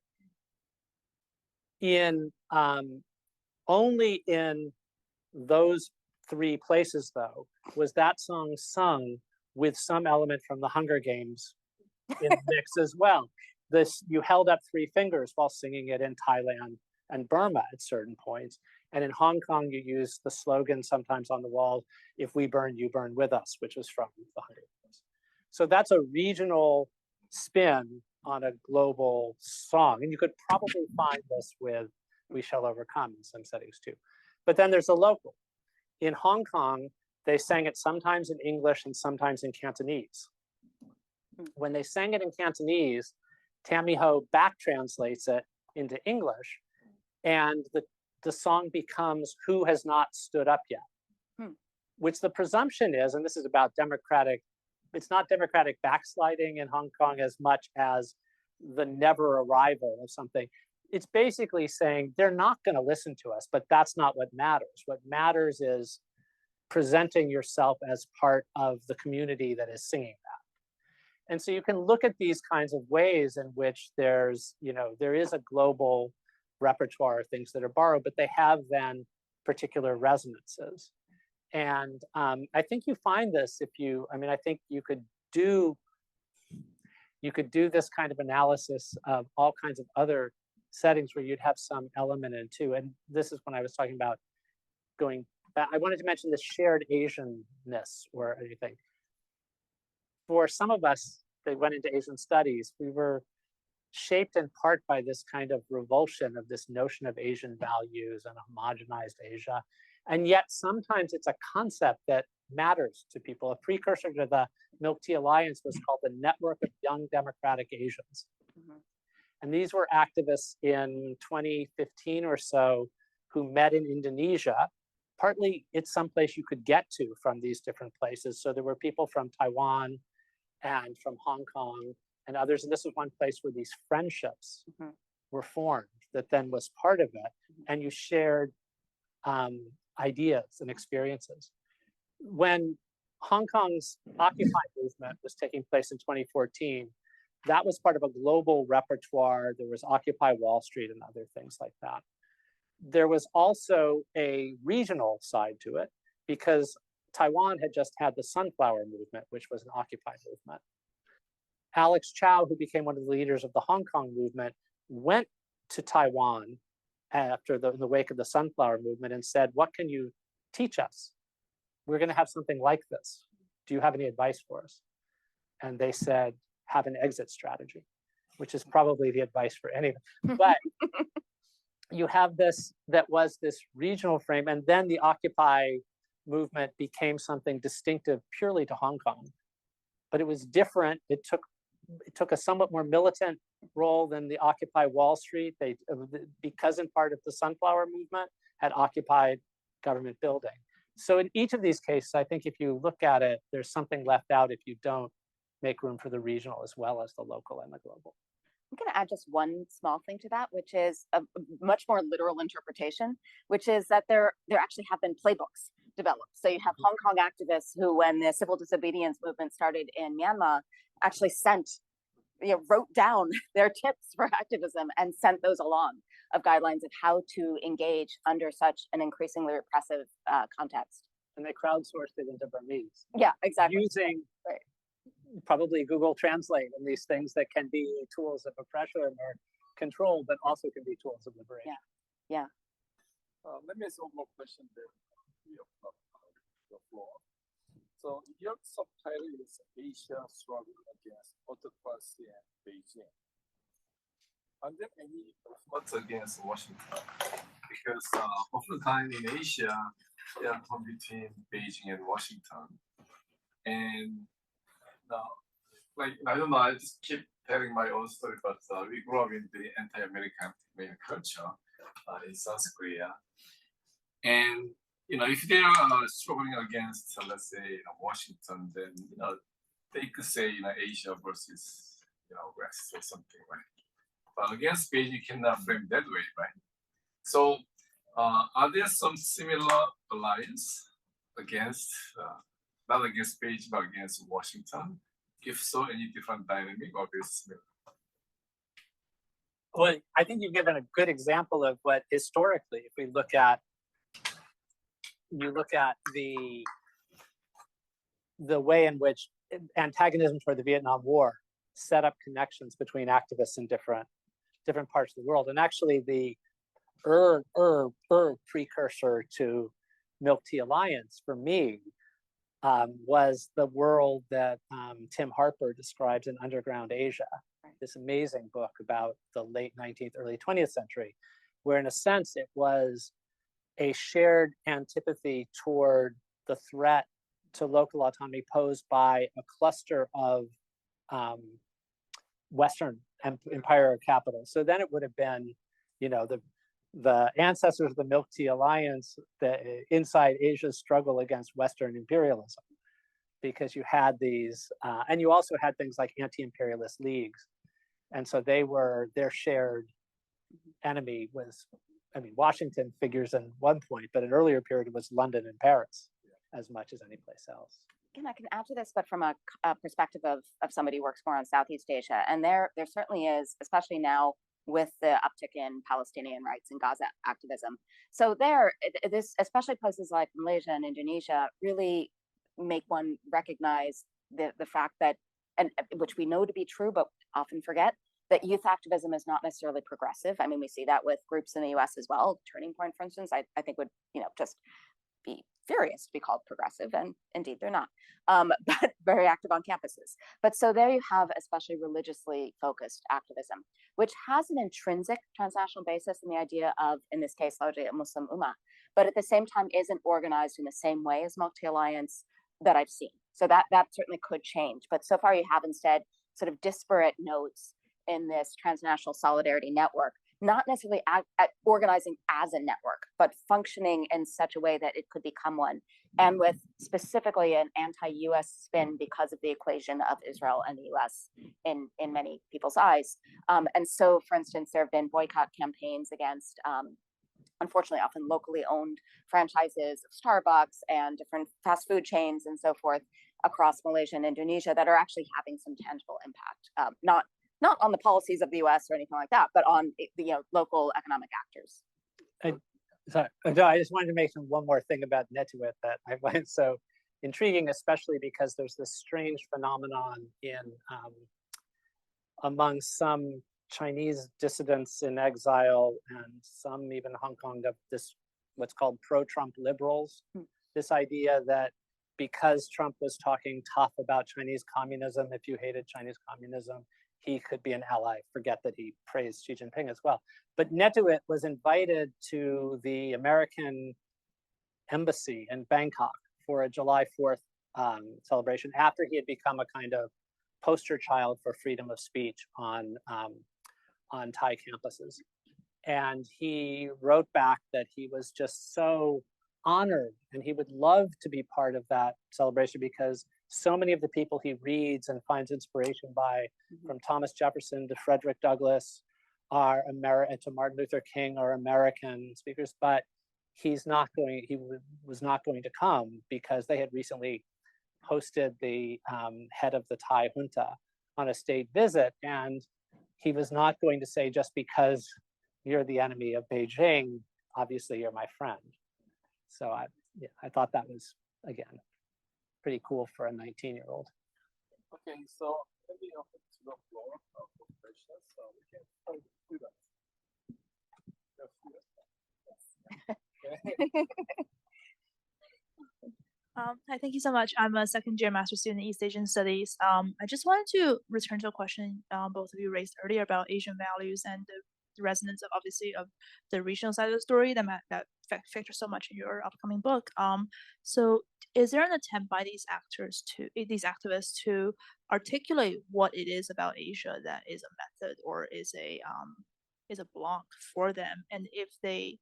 Only in those three places, though, was that song sung with some element from the Hunger Games in the mix as well. You held up three fingers while singing it in Thailand and Burma at certain points. And in Hong Kong, you used the slogan sometimes on the wall, if we burn, you burn with us, which was from the Hunger Games. So that's a regional spin on a global song. And you could probably find this with We Shall Overcome in some settings too. But then there's a local. In Hong Kong, they sang it sometimes in English and sometimes in Cantonese. When they sang it in Cantonese, Tammy Ho back translates it into English, and the song becomes Who Has Not Stood Up Yet? Which the presumption is, and this is about democratic, it's not democratic backsliding in Hong Kong as much as the never arrival of something. It's basically saying they're not going to listen to us, but that's not what matters. What matters is presenting yourself as part of the community that is singing that. And so you can look at these kinds of ways in which there's, there is a global repertoire of things that are borrowed, but they have then particular resonances. And I think you find this I think you could do this kind of analysis of all kinds of other settings where you'd have some element in too. And this is when I was talking about going back. I wanted to mention this shared Asianness or anything. For some of us that went into Asian studies, we were shaped in part by this kind of revulsion of this notion of Asian values and homogenized Asia. And yet sometimes it's a concept that matters to people. A precursor to the Milk Tea Alliance was called the Network of Young Democratic Asians. And these were activists in 2015 or so who met in Indonesia. Partly it's someplace you could get to from these different places. So there were people from Taiwan and from Hong Kong and others. And this was one place where these friendships were formed that then was part of it. And you shared ideas and experiences. When Hong Kong's Occupy movement was taking place in 2014, that was part of a global repertoire. There was Occupy Wall Street and other things like that. There was also a regional side to it because Taiwan had just had the Sunflower Movement, which was an Occupy movement. Alex Chow, who became one of the leaders of the Hong Kong movement, went to Taiwan after in the wake of the Sunflower Movement and said, what can you teach us? We're going to have something like this. Do you have any advice for us? And they said, have an exit strategy, which is probably the advice for anyone. But you have this, that was this regional frame, and then the Occupy movement became something distinctive purely to Hong Kong. But it was different. It took a somewhat more militant role than the Occupy Wall Street. They, because in part of the Sunflower Movement, had occupied government building. So in each of these cases, I think if you look at it, there's something left out if you don't make room for the regional as well as the local and the global. I'm going to add just one small thing to that, which is a much more literal interpretation, which is that there actually have been playbooks developed. So you have Hong Kong activists who, when the civil disobedience movement started in Myanmar, actually wrote down their tips for activism and sent those along of guidelines of how to engage under such an increasingly repressive context. And they crowdsourced it into Burmese. Yeah, exactly. Using probably Google Translate and these things that can be tools of oppression or control, but also can be tools of liberation. Yeah. Let me ask one more question there. The floor. So your subtitle is Asia Struggle Against Autocracy and Beijing. Are there any movements against Washington? Because oftentimes in Asia, they are between Beijing and Washington. And I don't know, I just keep telling my own story, but we grew up in the anti-American culture in South Korea. And if they are struggling against, let's say, Washington, then they could say Asia versus West or something, right? But against Beijing, you cannot frame that way, right? So, are there some similar alliance against, not against Beijing, but against Washington? If so, any different dynamic or very similar? Well, I think you've given a good example of what historically, if we look at the way in which antagonism toward the Vietnam War set up connections between activists in different parts of the world. And actually the precursor to Milk Tea Alliance for me was the world that Tim Harper describes in Underground Asia, this amazing book about the late 19th, early 20th century, where in a sense it was a shared antipathy toward the threat to local autonomy posed by a cluster of Western empire capitals. So then it would have been, you know, the ancestors of the Milk Tea Alliance, the inside Asia's struggle against Western imperialism, because you had these, and you also had things like anti-imperialist leagues. And so their shared enemy was, I mean, Washington figures in one point, but an earlier period was London and Paris as much as any place else. Again, I can add to this, but from a perspective of somebody who works more on Southeast Asia, and there certainly is, especially now with the uptick in Palestinian rights and Gaza activism. So this, especially places like Malaysia and Indonesia, really make one recognize the fact that, and which we know to be true, but often forget, that youth activism is not necessarily progressive. I mean, we see that with groups in the US as well. Turning Point, for instance, I think would, just be furious to be called progressive, and indeed they're not, but very active on campuses. But so there you have especially religiously focused activism, which has an intrinsic transnational basis in the idea of, in this case, largely a Muslim Ummah, but at the same time isn't organized in the same way as Milk Tea Alliance that I've seen. So that certainly could change. But so far you have instead sort of disparate nodes in this transnational solidarity network, not necessarily at organizing as a network, but functioning in such a way that it could become one, and with specifically an anti-US spin because of the equation of Israel and the US in many people's eyes. And so, for instance, there have been boycott campaigns against, unfortunately, often locally owned franchises of Starbucks and different fast food chains and so forth across Malaysia and Indonesia that are actually having some tangible impact, not on the policies of the US or anything like that, but on the local economic actors. I just wanted to mention one more thing about Netuit that I find so intriguing, especially because there's this strange phenomenon in among some Chinese dissidents in exile and some even Hong Kong of this, what's called pro-Trump liberals, this idea that because Trump was talking tough about Chinese communism, if you hated Chinese communism, he could be an ally. Forget that he praised Xi Jinping as well. But Netuit was invited to the American embassy in Bangkok for a July 4th celebration after he had become a kind of poster child for freedom of speech on Thai campuses. And he wrote back that he was just so honored and he would love to be part of that celebration because so many of the people he reads and finds inspiration by, from Thomas Jefferson to Frederick Douglass, are to Martin Luther King, are American speakers, but he was not going to come because they had recently hosted the head of the Thai junta on a state visit, and he was not going to say, just because you're the enemy of Beijing, obviously you're my friend. So I thought that was, again, pretty cool for a 19-year-old. Okay, so let me open to the floor for questions. So we can do that. Hi, thank you so much. I'm a second-year master's student in East Asian Studies. I just wanted to return to a question both of you raised earlier about Asian values and the resonance of, obviously, of the regional side of the story that factors so much in your upcoming book. So is there an attempt by these activists to articulate what it is about Asia that is a method or is a block for them? And if they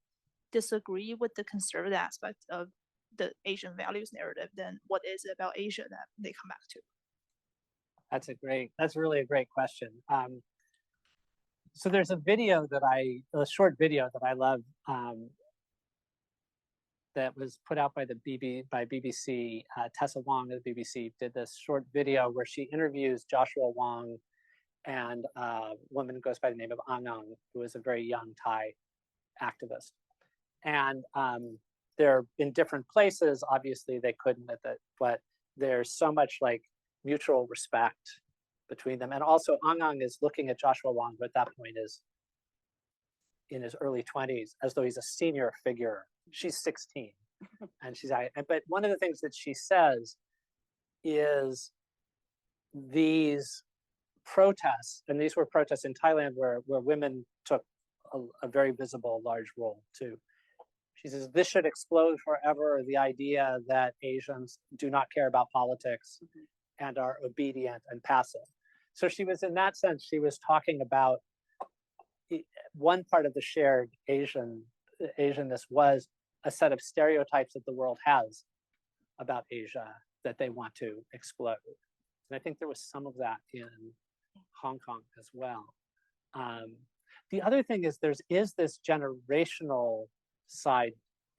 disagree with the conservative aspect of the Asian values narrative, then what is it about Asia that they come back to? That's really a great question. So there's a short video that I love that was put out by BBC. Tessa Wong of the BBC did this short video where she interviews Joshua Wong and a woman who goes by the name of Angang, who is a very young Thai activist. And they're in different places. Obviously, they couldn't, but there's so much like mutual respect between them. And also, Angang is looking at Joshua Wong, who at that point is in his early 20s, as though he's a senior figure. She's 16, and but one of the things that she says is these protests, and these were protests in Thailand where women took a very visible large role too. She says, this should explode forever, the idea that Asians do not care about politics and are obedient and passive. So she was, in that sense, she was talking about one part of the shared Asianness was a set of stereotypes that the world has about Asia that they want to explode. And I think there was some of that in Hong Kong as well. The other thing is there is this generational side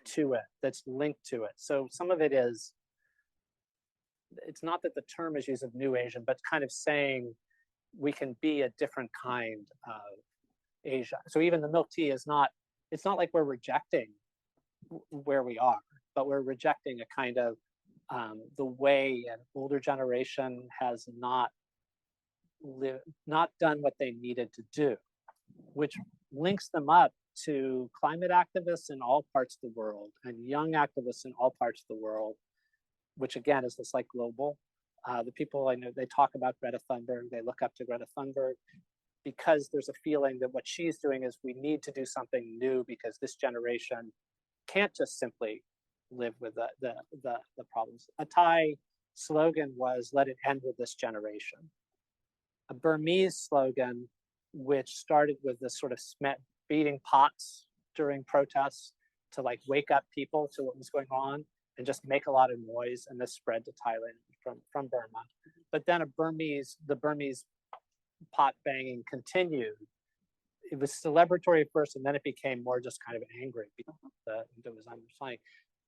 to it that's linked to it. So some of it is, it's not that the term is used of New Asian, but kind of saying we can be a different kind of Asia. So even the milk tea is not, it's not like we're rejecting where we are, but we're rejecting a kind of the way an older generation has not done what they needed to do, which links them up to climate activists in all parts of the world and young activists in all parts of the world, which again is this like global. The people I know, they talk about Greta Thunberg, they look up to Greta Thunberg because there's a feeling that what she's doing is we need to do something new because this generation can't just simply live with the problems. A Thai slogan was, let it end with this generation. A Burmese slogan, which started with this sort of beating pots during protests to like wake up people to what was going on and just make a lot of noise, and this spread to Thailand from Burma. But then the Burmese pot banging continued. It was celebratory at first, and then it became more just kind of angry because it was underlying.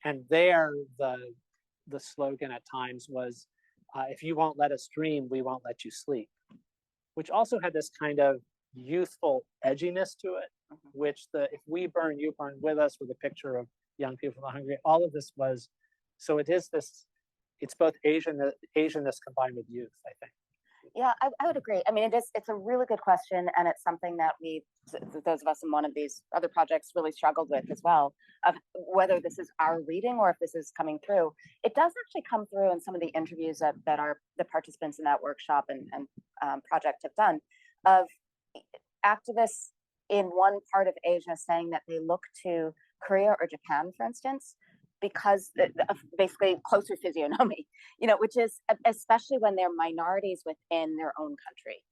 And there, the slogan at times was, if you won't let us dream, we won't let you sleep, which also had this kind of youthful edginess to it, which if we burn, you burn with us, with a picture of young people from Hungary. All of this was, so it is this, it's both Asianness combined with youth, I think. Yeah, I would agree. I mean, it's a really good question, and it's something that those of us in one of these other projects really struggled with as well, of whether this is our reading or if this is coming through. It does actually come through in some of the interviews that the participants in that workshop and project have done, of activists in one part of Asia saying that they look to Korea or Japan, for instance, because of basically closer physiognomy, which is especially when they're minorities within their own country.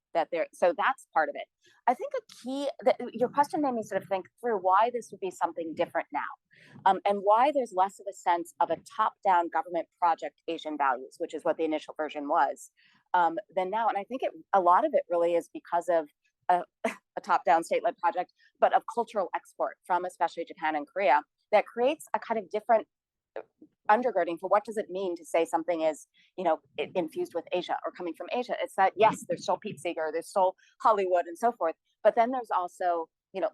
So that's part of it. I think a key, your question made me sort of think through why this would be something different now, and why there's less of a sense of a top-down government project Asian values, which is what the initial version was, than now. And I think a lot of it really is because of a top-down state-led project, but of cultural export from especially Japan and Korea that creates a kind of different undergirding for what does it mean to say something is, infused with Asia or coming from Asia. It's that, yes, there's still Pete Seeger, there's still Hollywood and so forth, but then there's also,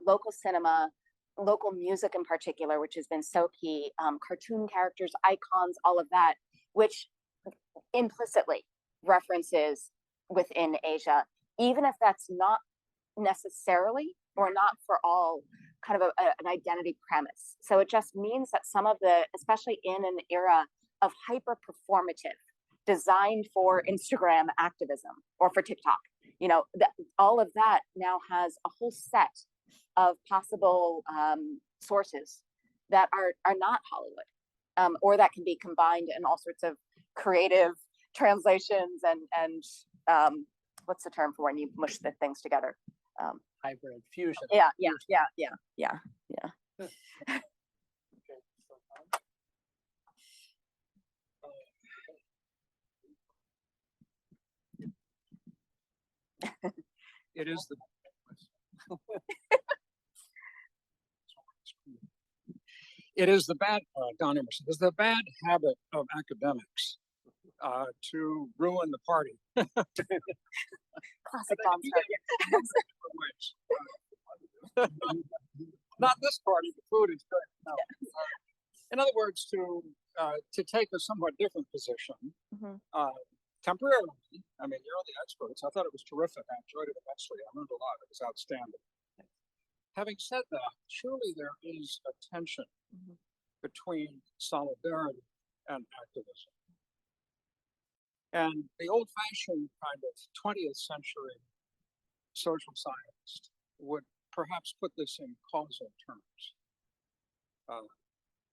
local cinema, local music in particular, which has been so key, cartoon characters, icons, all of that, which implicitly references within Asia, even if that's not necessarily or not for all kind of an identity premise. So it just means that some of especially in an era of hyper performative, designed for Instagram activism or for TikTok, all of that now has a whole set of possible sources that are not Hollywood, or that can be combined in all sorts of creative translations and what's the term for when you mush the things together? Hybrid fusion. Yeah. It is the it is the bad Don Emerson. It is the bad habit of academics to ruin the party. Classic Don Not this party. The food is good. No. In other words, to take a somewhat different position, temporarily. I mean, you're the experts. I thought it was terrific. I enjoyed it immensely. I learned a lot. It was outstanding. Having said that, surely there is a tension between solidarity and activism. And the old-fashioned kind of 20th century social scientist would perhaps put this in causal terms.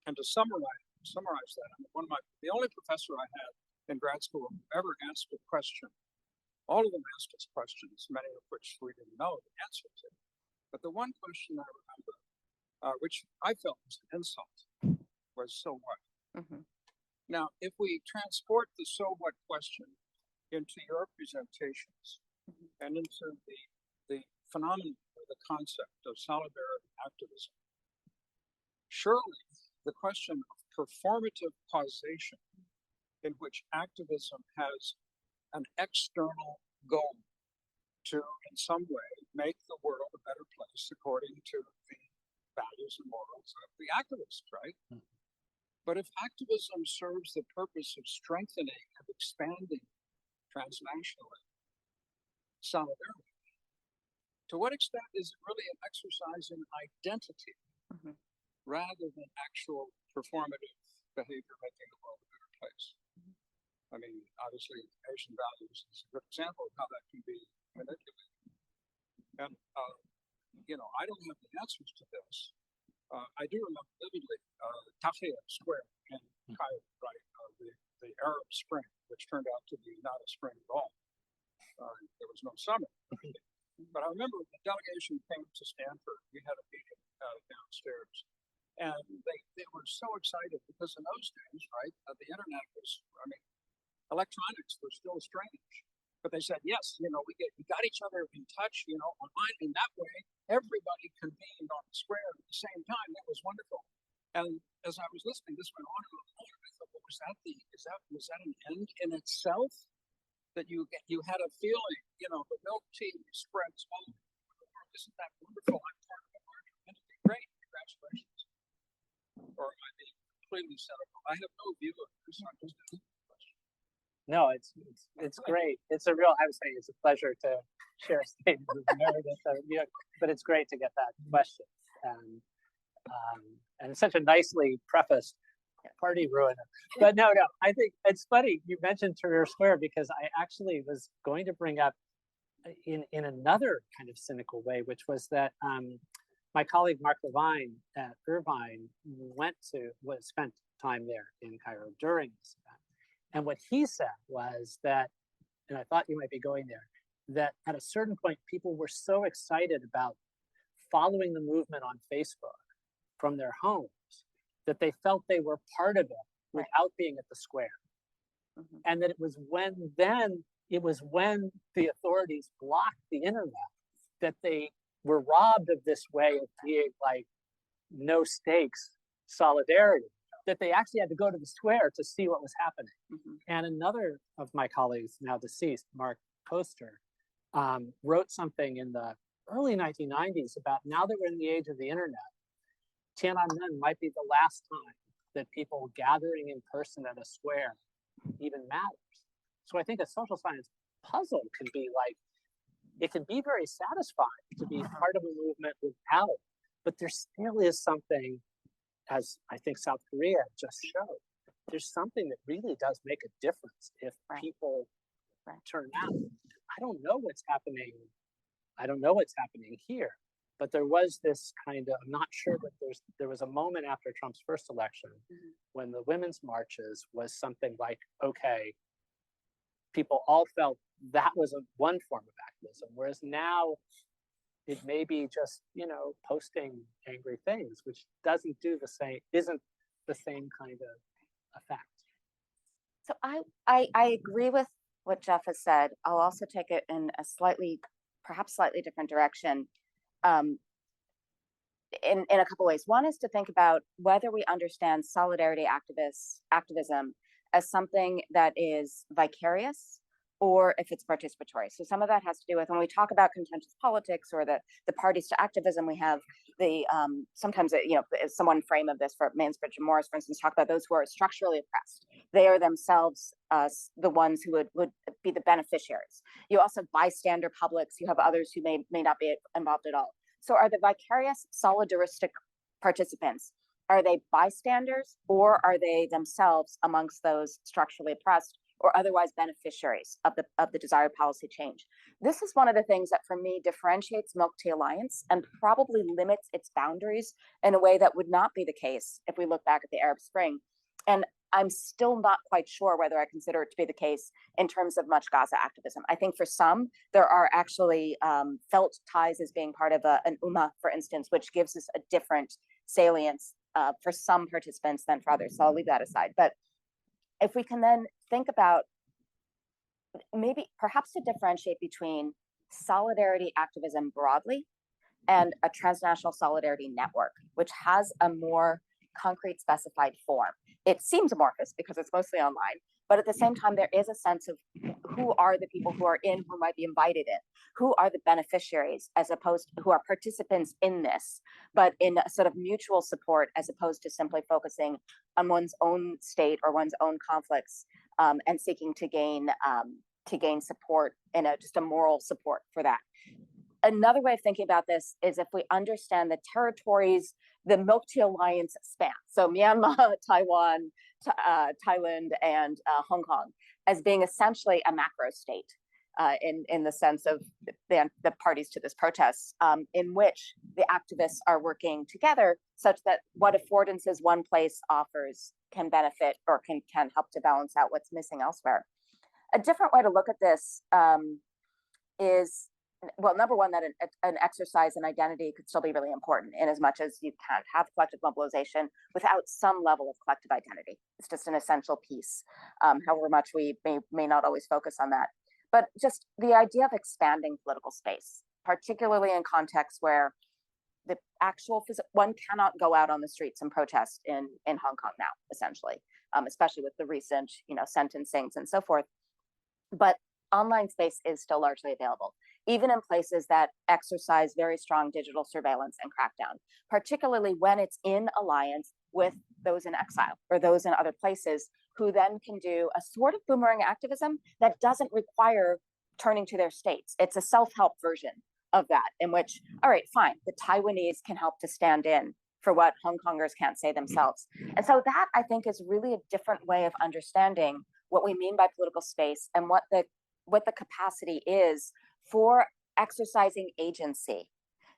And to summarize that, I mean, the only professor I had in grad school who ever asked a question, all of them asked us questions, many of which we didn't know the answer to. But the one question I remember, which I felt was an insult, was so what? Now, if we transport the so what question into your presentations and into the phenomenon or the concept of solidarity activism, surely the question of performative causation, in which activism has an external goal to, in some way, make the world a better place according to the values and morals of the activist, right? But if activism serves the purpose of strengthening and expanding transnationally solidarity, to what extent is it really an exercise in identity rather than actual performative behavior making the world a better place? I mean, obviously, Asian values is a good example of how that can be manipulated. And, I don't have the answers to this. I do remember vividly Tahrir Square in Cairo, right? The Arab Spring, which turned out to be not a spring at all. There was no summer. But I remember the delegation came to Stanford. We had a meeting downstairs. And they were so excited because in those days, right, the internet was, electronics were still strange. But they said, yes, we got each other in touch, online. In that way, everybody convened on the square at the same time. That was wonderful. And as I was listening, this went on and on and on. I thought, well, was that an end in itself? That you had a feeling, the milk tea spreads all over the world. Isn't that wonderful? I'm part of a larger entity. Great, congratulations. Or am I being completely cynical? I have no view of this. I'm just asking a question. No, it's great. It's I would say it's a pleasure to share a statement with Meredith. But it's great to get that question. And it's such a nicely prefaced party ruiner. But no, I think it's funny you mentioned Tahrir Square because I actually was going to bring up in another kind of cynical way, which was that my colleague Mark Levine at Irvine spent time there in Cairo during this event. And what he said was that, and I thought you might be going there, that at a certain point, people were so excited about following the movement on Facebook from their homes that they felt they were part of it without being at the square. And that it was when the authorities blocked the internet that they were robbed of this way of being like no stakes solidarity, that they actually had to go to the square to see what was happening. And another of my colleagues, now deceased, Mark Koester, wrote something in the early 1990s about now that we're in the age of the internet, Tiananmen might be the last time that people gathering in person at a square even matters. So I think a social science puzzle can be it can be very satisfying to be part of a movement without, but there still is something, as I think South Korea just showed, there's something that really does make a difference if people turn out. I don't know what's happening. I don't know what's happening here, but there was this kind of, I'm not sure, but there was a moment after Trump's first election when the women's marches was something like, okay, people all felt that was one form of activism, whereas now it may be just, posting angry things, which isn't the same kind of effect. So I agree with what Jeff has said. I'll also take it in a perhaps slightly different direction. In a couple ways. One is to think about whether we understand solidarity activism as something that is vicarious or if it's participatory. So some of that has to do with when we talk about contentious politics or the parties to activism, we have the sometimes someone frame of this for Mansbridge and Morris, for instance, talk about those who are structurally oppressed. They are themselves the ones who would be the beneficiaries. You also have bystander publics. You have others who may not be involved at all. So are the vicarious solidaristic participants, are they bystanders or are they themselves amongst those structurally oppressed or otherwise beneficiaries of the desired policy change. This is one of the things that for me differentiates Milk Tea Alliance and probably limits its boundaries in a way that would not be the case if we look back at the Arab Spring. And I'm still not quite sure whether I consider it to be the case in terms of much Gaza activism. I think for some, there are actually felt ties as being part of an ummah, for instance, which gives us a different salience for some participants than for others. So I'll leave that aside. But if we can then think about maybe perhaps to differentiate between solidarity activism broadly and a transnational solidarity network, which has a more concrete specified form. It seems amorphous because it's mostly online, but at the same time, there is a sense of who are the people who are in, who might be invited in, who are the beneficiaries, as opposed to who are participants in this, but in a sort of mutual support, as opposed to simply focusing on one's own state or one's own conflicts and seeking to gain support in just a moral support for that. Another way of thinking about this is if we understand the territories the Milk Tea Alliance span, so Myanmar, Taiwan, Thailand, and Hong Kong, as being essentially a macro state in the sense of the parties to this protest, in which the activists are working together such that what affordances one place offers can benefit or can help to balance out what's missing elsewhere. A different way to look at this is, well, number one, that an exercise in identity could still be really important in as much as you can't have collective mobilization without some level of collective identity. It's just an essential piece, however much we may not always focus on that. But just the idea of expanding political space, particularly in contexts where the actual one cannot go out on the streets and protest in Hong Kong now, essentially, especially with the recent sentencings and so forth. But online space is still largely available, even in places that exercise very strong digital surveillance and crackdown, particularly when it's in alliance with those in exile or those in other places who then can do a sort of boomerang activism that doesn't require turning to their states. It's a self-help version of that, in which, all right, fine, the Taiwanese can help to stand in for what Hong Kongers can't say themselves. And so that, I think, is really a different way of understanding what we mean by political space and what the capacity is for exercising agency,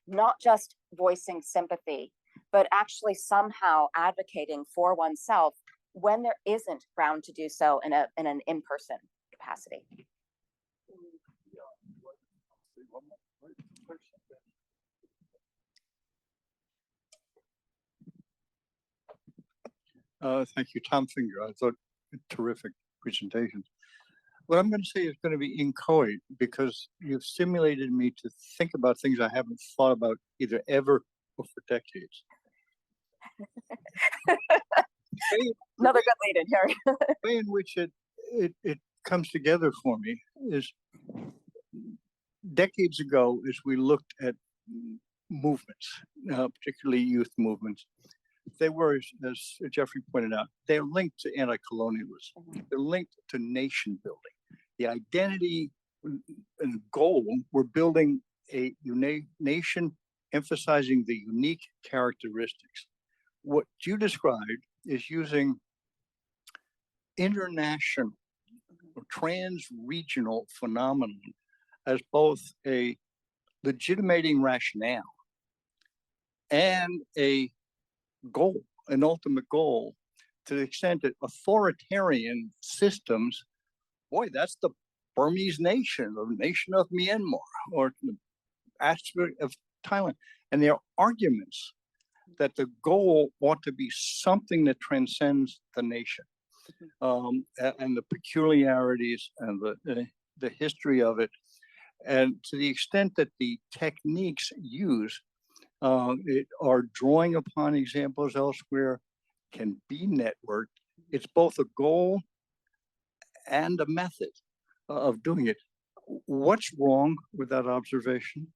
not just voicing sympathy, but actually somehow advocating for oneself when there isn't ground to do so in an in-person capacity. Thank you, Tom Finger. I thought terrific presentation. What I'm going to say is going to be inchoate because you've stimulated me to think about things I haven't thought about either ever or for decades. Another good lead in here. The way in which it comes together for me is decades ago, as we looked at movements, particularly youth movements, they were, as Jeffrey pointed out, they're linked to anti-colonialism. They're linked to nation building. The identity and goal, we're building a nation emphasizing the unique characteristics. What you described is using international or trans-regional phenomenon as both a legitimating rationale and a goal, an ultimate goal, to the extent that authoritarian systems, boy, that's the Burmese nation, or nation of Myanmar, or the aspect of Thailand. And there are arguments that the goal ought to be something that transcends the nation, and the peculiarities and the history of it. And to the extent that the techniques used are drawing upon examples elsewhere, can be networked. It's both a goal and a method of doing it. What's wrong with that observation?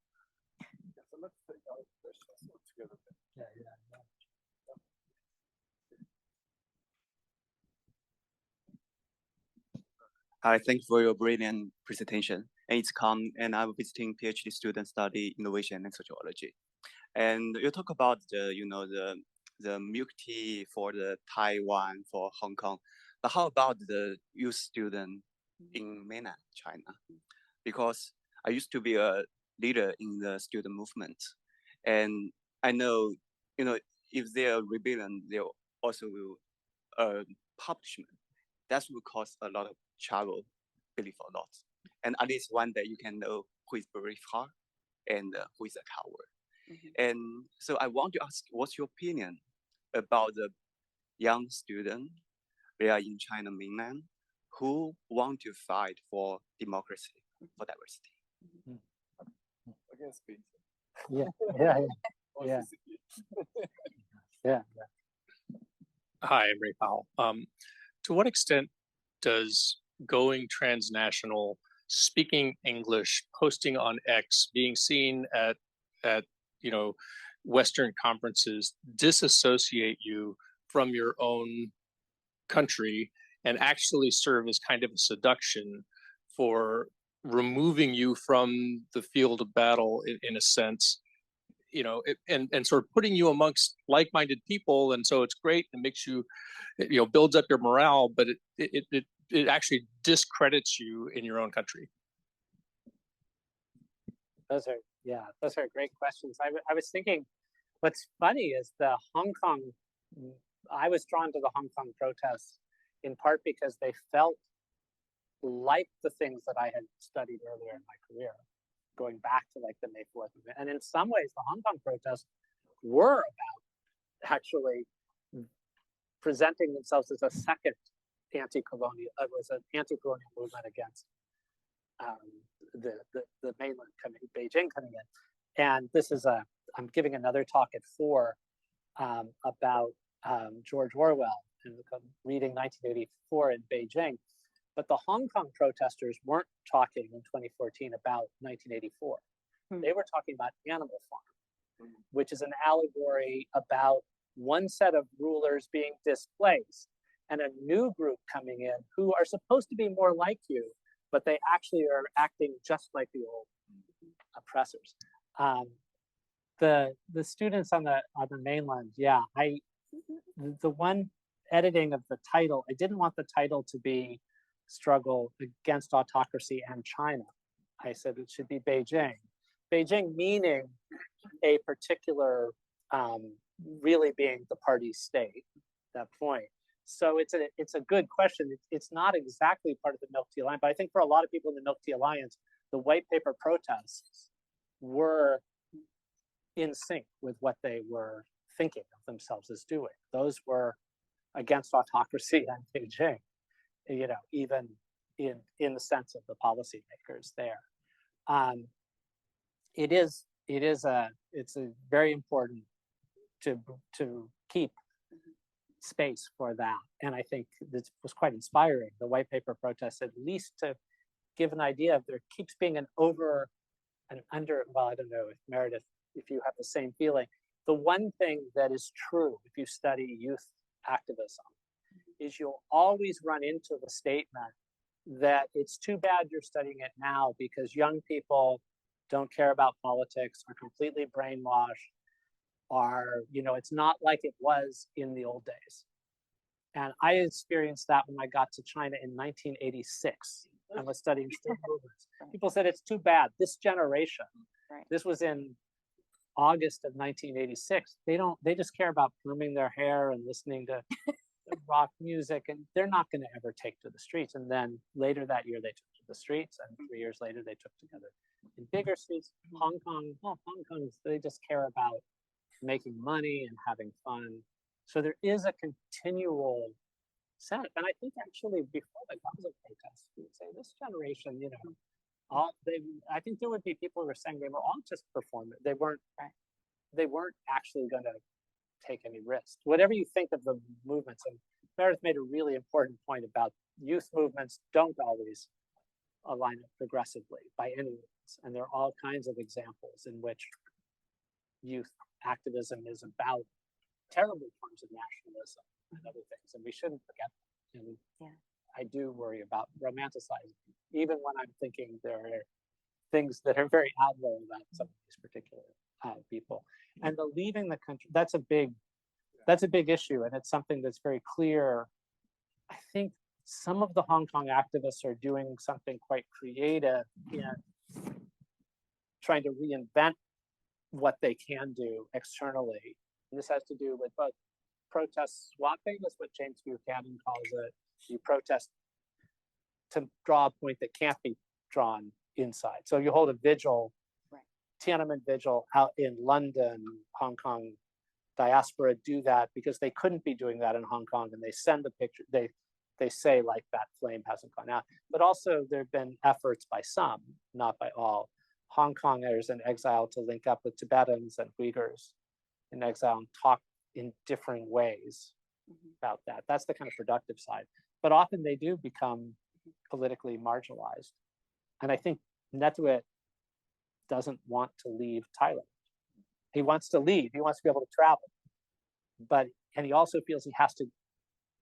Hi, thank you for your brilliant presentation. And it's Kang, and I'm visiting PhD student study innovation and sociology. And you talk about the the milk tea for the Taiwan, for Hong Kong. But how about the youth student in mainland China? Because I used to be a leader in the student movement, and I know, if they are rebellion, they also will punishment. That will cost a lot of trouble, believe or not. And at least one day you can know who is brave heart and who is a coward. And so I want to ask, what's your opinion about the young student they are in China mainland who want to fight for democracy, for diversity? Against peace. Yeah. Hi, I'm Ray Powell. To what extent does going transnational, speaking English, posting on X, being seen at Western conferences disassociate you from your own country and actually serve as kind of a seduction for removing you from the field of battle in a sense, and sort of putting you amongst like-minded people, and so it's great and makes you, builds up your morale, but it actually discredits you in your own country. Those are great questions. I was thinking, what's funny is I was drawn to the Hong Kong protests in part because they felt like the things that I had studied earlier in my career, going back to like the May 4th movement. And in some ways, the Hong Kong protests were about actually presenting themselves as a second anti-colonial movement against the mainland Beijing coming in. And I'm giving another talk at 4 about George Orwell and reading 1984 in Beijing. But the Hong Kong protesters weren't talking in 2014 about 1984. They were talking about Animal Farm, which is an allegory about one set of rulers being displaced and a new group coming in who are supposed to be more like you, but they actually are acting just like the old oppressors. The students on the mainland, the one editing of the title, I didn't want the title to be Struggle Against Autocracy and China. I said it should be Beijing. Beijing meaning a particular, really being the party state at that point. So it's a good question. It's not exactly part of the Milk Tea Alliance, but I think for a lot of people in the Milk Tea Alliance, the white paper protests were in sync with what they were thinking of themselves as doing. Those were against autocracy and Beijing, even in the sense of the policymakers there. It's a very important to keep space for that. And I think this was quite inspiring. The white paper protests, at least to give an idea of there keeps being an over and under, well, I don't know if Meredith, if you have the same feeling. The one thing that is true if you study youth activism is you'll always run into the statement that it's too bad you're studying it now because young people don't care about politics, are completely brainwashed, it's not like it was in the old days. And I experienced that when I got to China in 1986 and was studying student movements. People said it's too bad. This generation, this was in August of 1986. They just care about combing their hair and listening to rock music, and they're not going to ever take to the streets. And then later that year, they took to the streets, and 3 years later, they took together in bigger streets. Hong Kong, they just care about making money and having fun. So there is a continual sense. And I think actually before the Gaza protests, we would say this generation, I think there would be people who were saying they were all just performing. They weren't actually going to take any risks. Whatever you think of the movements, and Meredith made a really important point about youth movements don't always align up progressively by any means. And there are all kinds of examples in which youth activism is about terrible forms of nationalism and other things, and we shouldn't forget that. And I do worry about romanticizing, even when I'm thinking there are things that are very admirable about some of these particular people. And the leaving the country, that's a big That's a big issue, and it's something that's very clear. I think some of the Hong Kong activists are doing something quite creative in trying to reinvent what they can do externally. And this has to do with both protest swapping, that's what James Buchanan calls it. You protest to draw a point that can't be drawn inside. So you hold a vigil, Right. Tiananmen vigil out in London, Hong Kong diaspora do that because they couldn't be doing that in Hong Kong, and they send the picture, they say like that flame hasn't gone out. But also there have been efforts by some, not by all, Hong Kongers in exile to link up with Tibetans and Uyghurs in exile and talk in different ways about that. That's the kind of productive side. But often they do become politically marginalized. And I think Netwit doesn't want to leave Thailand. He wants to leave, he wants to be able to travel. And he also feels he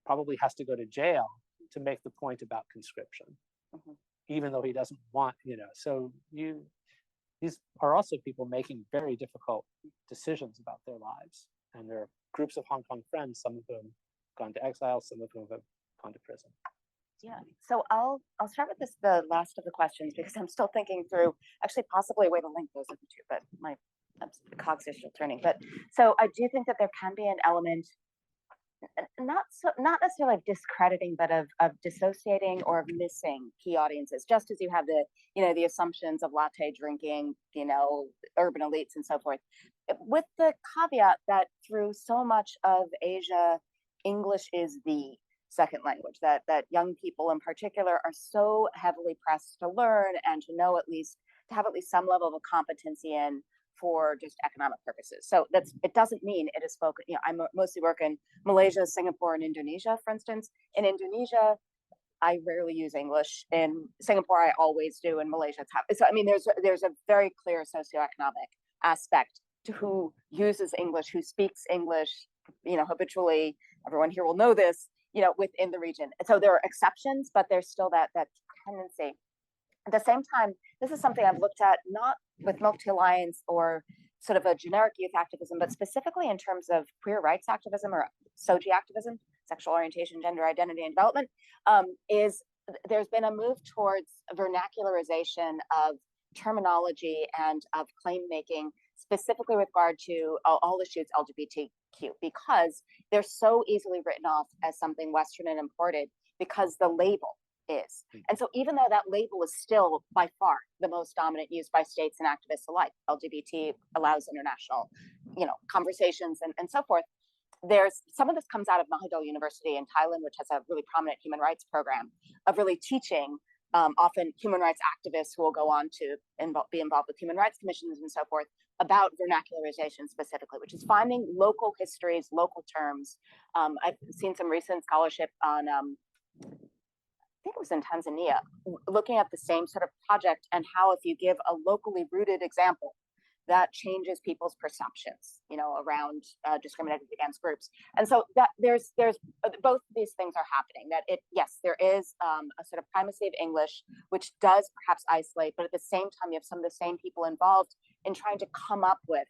probably has to go to jail to make the point about conscription, even though he doesn't want, so these are also people making very difficult decisions about their lives. And there are groups of Hong Kong friends, some of whom have gone to exile, some of whom have gone to prison. Yeah, so I'll start with the last of the questions, because I'm still thinking through actually possibly a way to link those other two, but my cogs are still turning. But so I do think that there can be an element, not necessarily of discrediting, but of dissociating or of missing key audiences, just as you have the assumptions of latte drinking, urban elites and so forth, with the caveat that through so much of Asia, English is the second language, that young people in particular are so heavily pressed to learn and to know to have at least some level of a competency in for just economic purposes. So it doesn't mean it is spoken, I mostly work in Malaysia, Singapore, and Indonesia, for instance. In Indonesia, I rarely use English. In Singapore, I always do. In Malaysia, so I mean, there's a very clear socioeconomic aspect to who uses English, who speaks English, habitually. Everyone here will know this, within the region. And so there are exceptions, but there's still that tendency. At the same time, this is something I've looked at, not with Milk Tea Alliance or sort of a generic youth activism, but specifically in terms of queer rights activism or SOGI activism, sexual orientation, gender identity, and development, is there's been a move towards vernacularization of terminology and of claim making, specifically with regard to all issues LGBTQ, because they're so easily written off as something Western and imported because the label is. And so even though that label is still by far the most dominant used by states and activists alike, LGBT allows international, conversations and so forth. There's some of this comes out of Mahidol University in Thailand, which has a really prominent human rights program of really teaching often human rights activists who will go on to be involved with human rights commissions and so forth about vernacularization specifically, which is finding local histories, local terms. I've seen some recent scholarship on I think it was in Tanzania, looking at the same sort of project and how if you give a locally rooted example, that changes people's perceptions, around discriminated against groups. And so that there's both of these things are happening. That yes, there is a sort of primacy of English, which does perhaps isolate, but at the same time, you have some of the same people involved in trying to come up with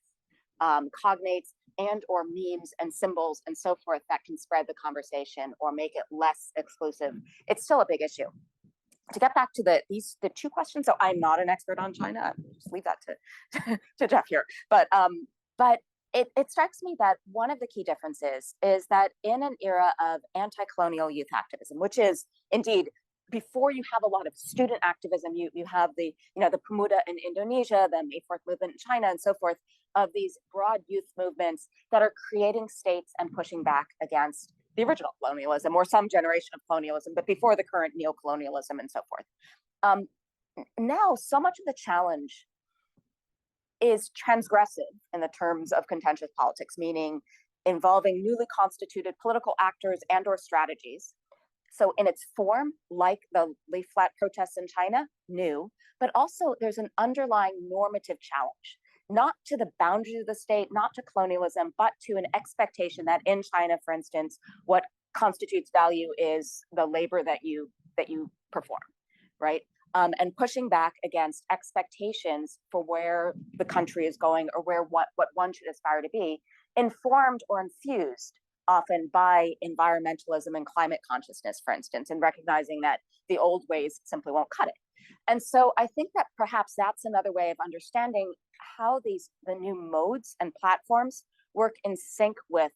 cognates and or memes and symbols and so forth that can spread the conversation or make it less exclusive. It's still a big issue. To get back to the two questions, so I'm not an expert on China. I'll just leave that to Jeff here. But it strikes me that one of the key differences is that in an era of anti-colonial youth activism, which is indeed before you have a lot of student activism, you have the Pemuda in Indonesia, the May 4th movement in China, and so forth, of these broad youth movements that are creating states and pushing back against the original colonialism or some generation of colonialism, but before the current neo-colonialism and so forth. Now, so much of the challenge is transgressive in the terms of contentious politics, meaning involving newly constituted political actors and or strategies. So in its form, like the leaf flat protests in China, new, but also there's an underlying normative challenge, not to the boundaries of the state, not to colonialism, but to an expectation that in China, for instance, what constitutes value is the labor that you perform, right? And pushing back against expectations for where the country is going or what one should aspire to be, informed or infused often by environmentalism and climate consciousness, for instance, and recognizing that the old ways simply won't cut it. And so I think that perhaps that's another way of understanding how the new modes and platforms work in sync with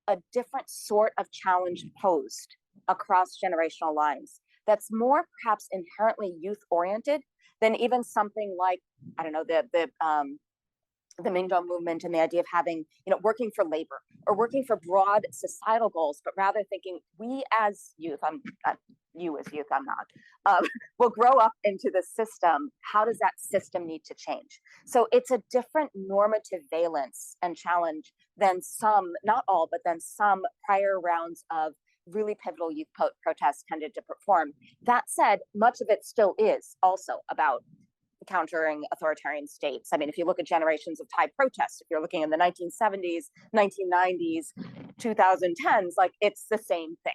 a different sort of challenge posed across generational lines that's more perhaps inherently youth oriented than even something like, I don't know, the Mingdong movement and the idea of having, working for labor or working for broad societal goals, but rather thinking we as youth, I'm not you as youth, I'm not, will grow up into the system. How does that system need to change? So it's a different normative valence and challenge than some, not all, but then some prior rounds of really pivotal youth protests tended to perform. That said, much of it still is also about countering authoritarian states. I mean, if you look at generations of Thai protests, if you're looking in the 1970s, 1990s, 2010s, like it's the same thing.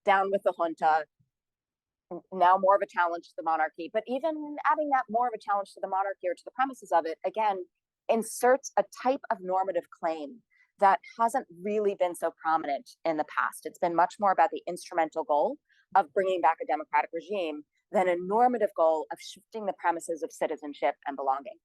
Down with the junta, now more of a challenge to the monarchy, but even adding that more of a challenge to the monarchy or to the premises of it, again, inserts a type of normative claim that hasn't really been so prominent in the past. It's been much more about the instrumental goal of bringing back a democratic regime than a normative goal of shifting the premises of citizenship and belonging.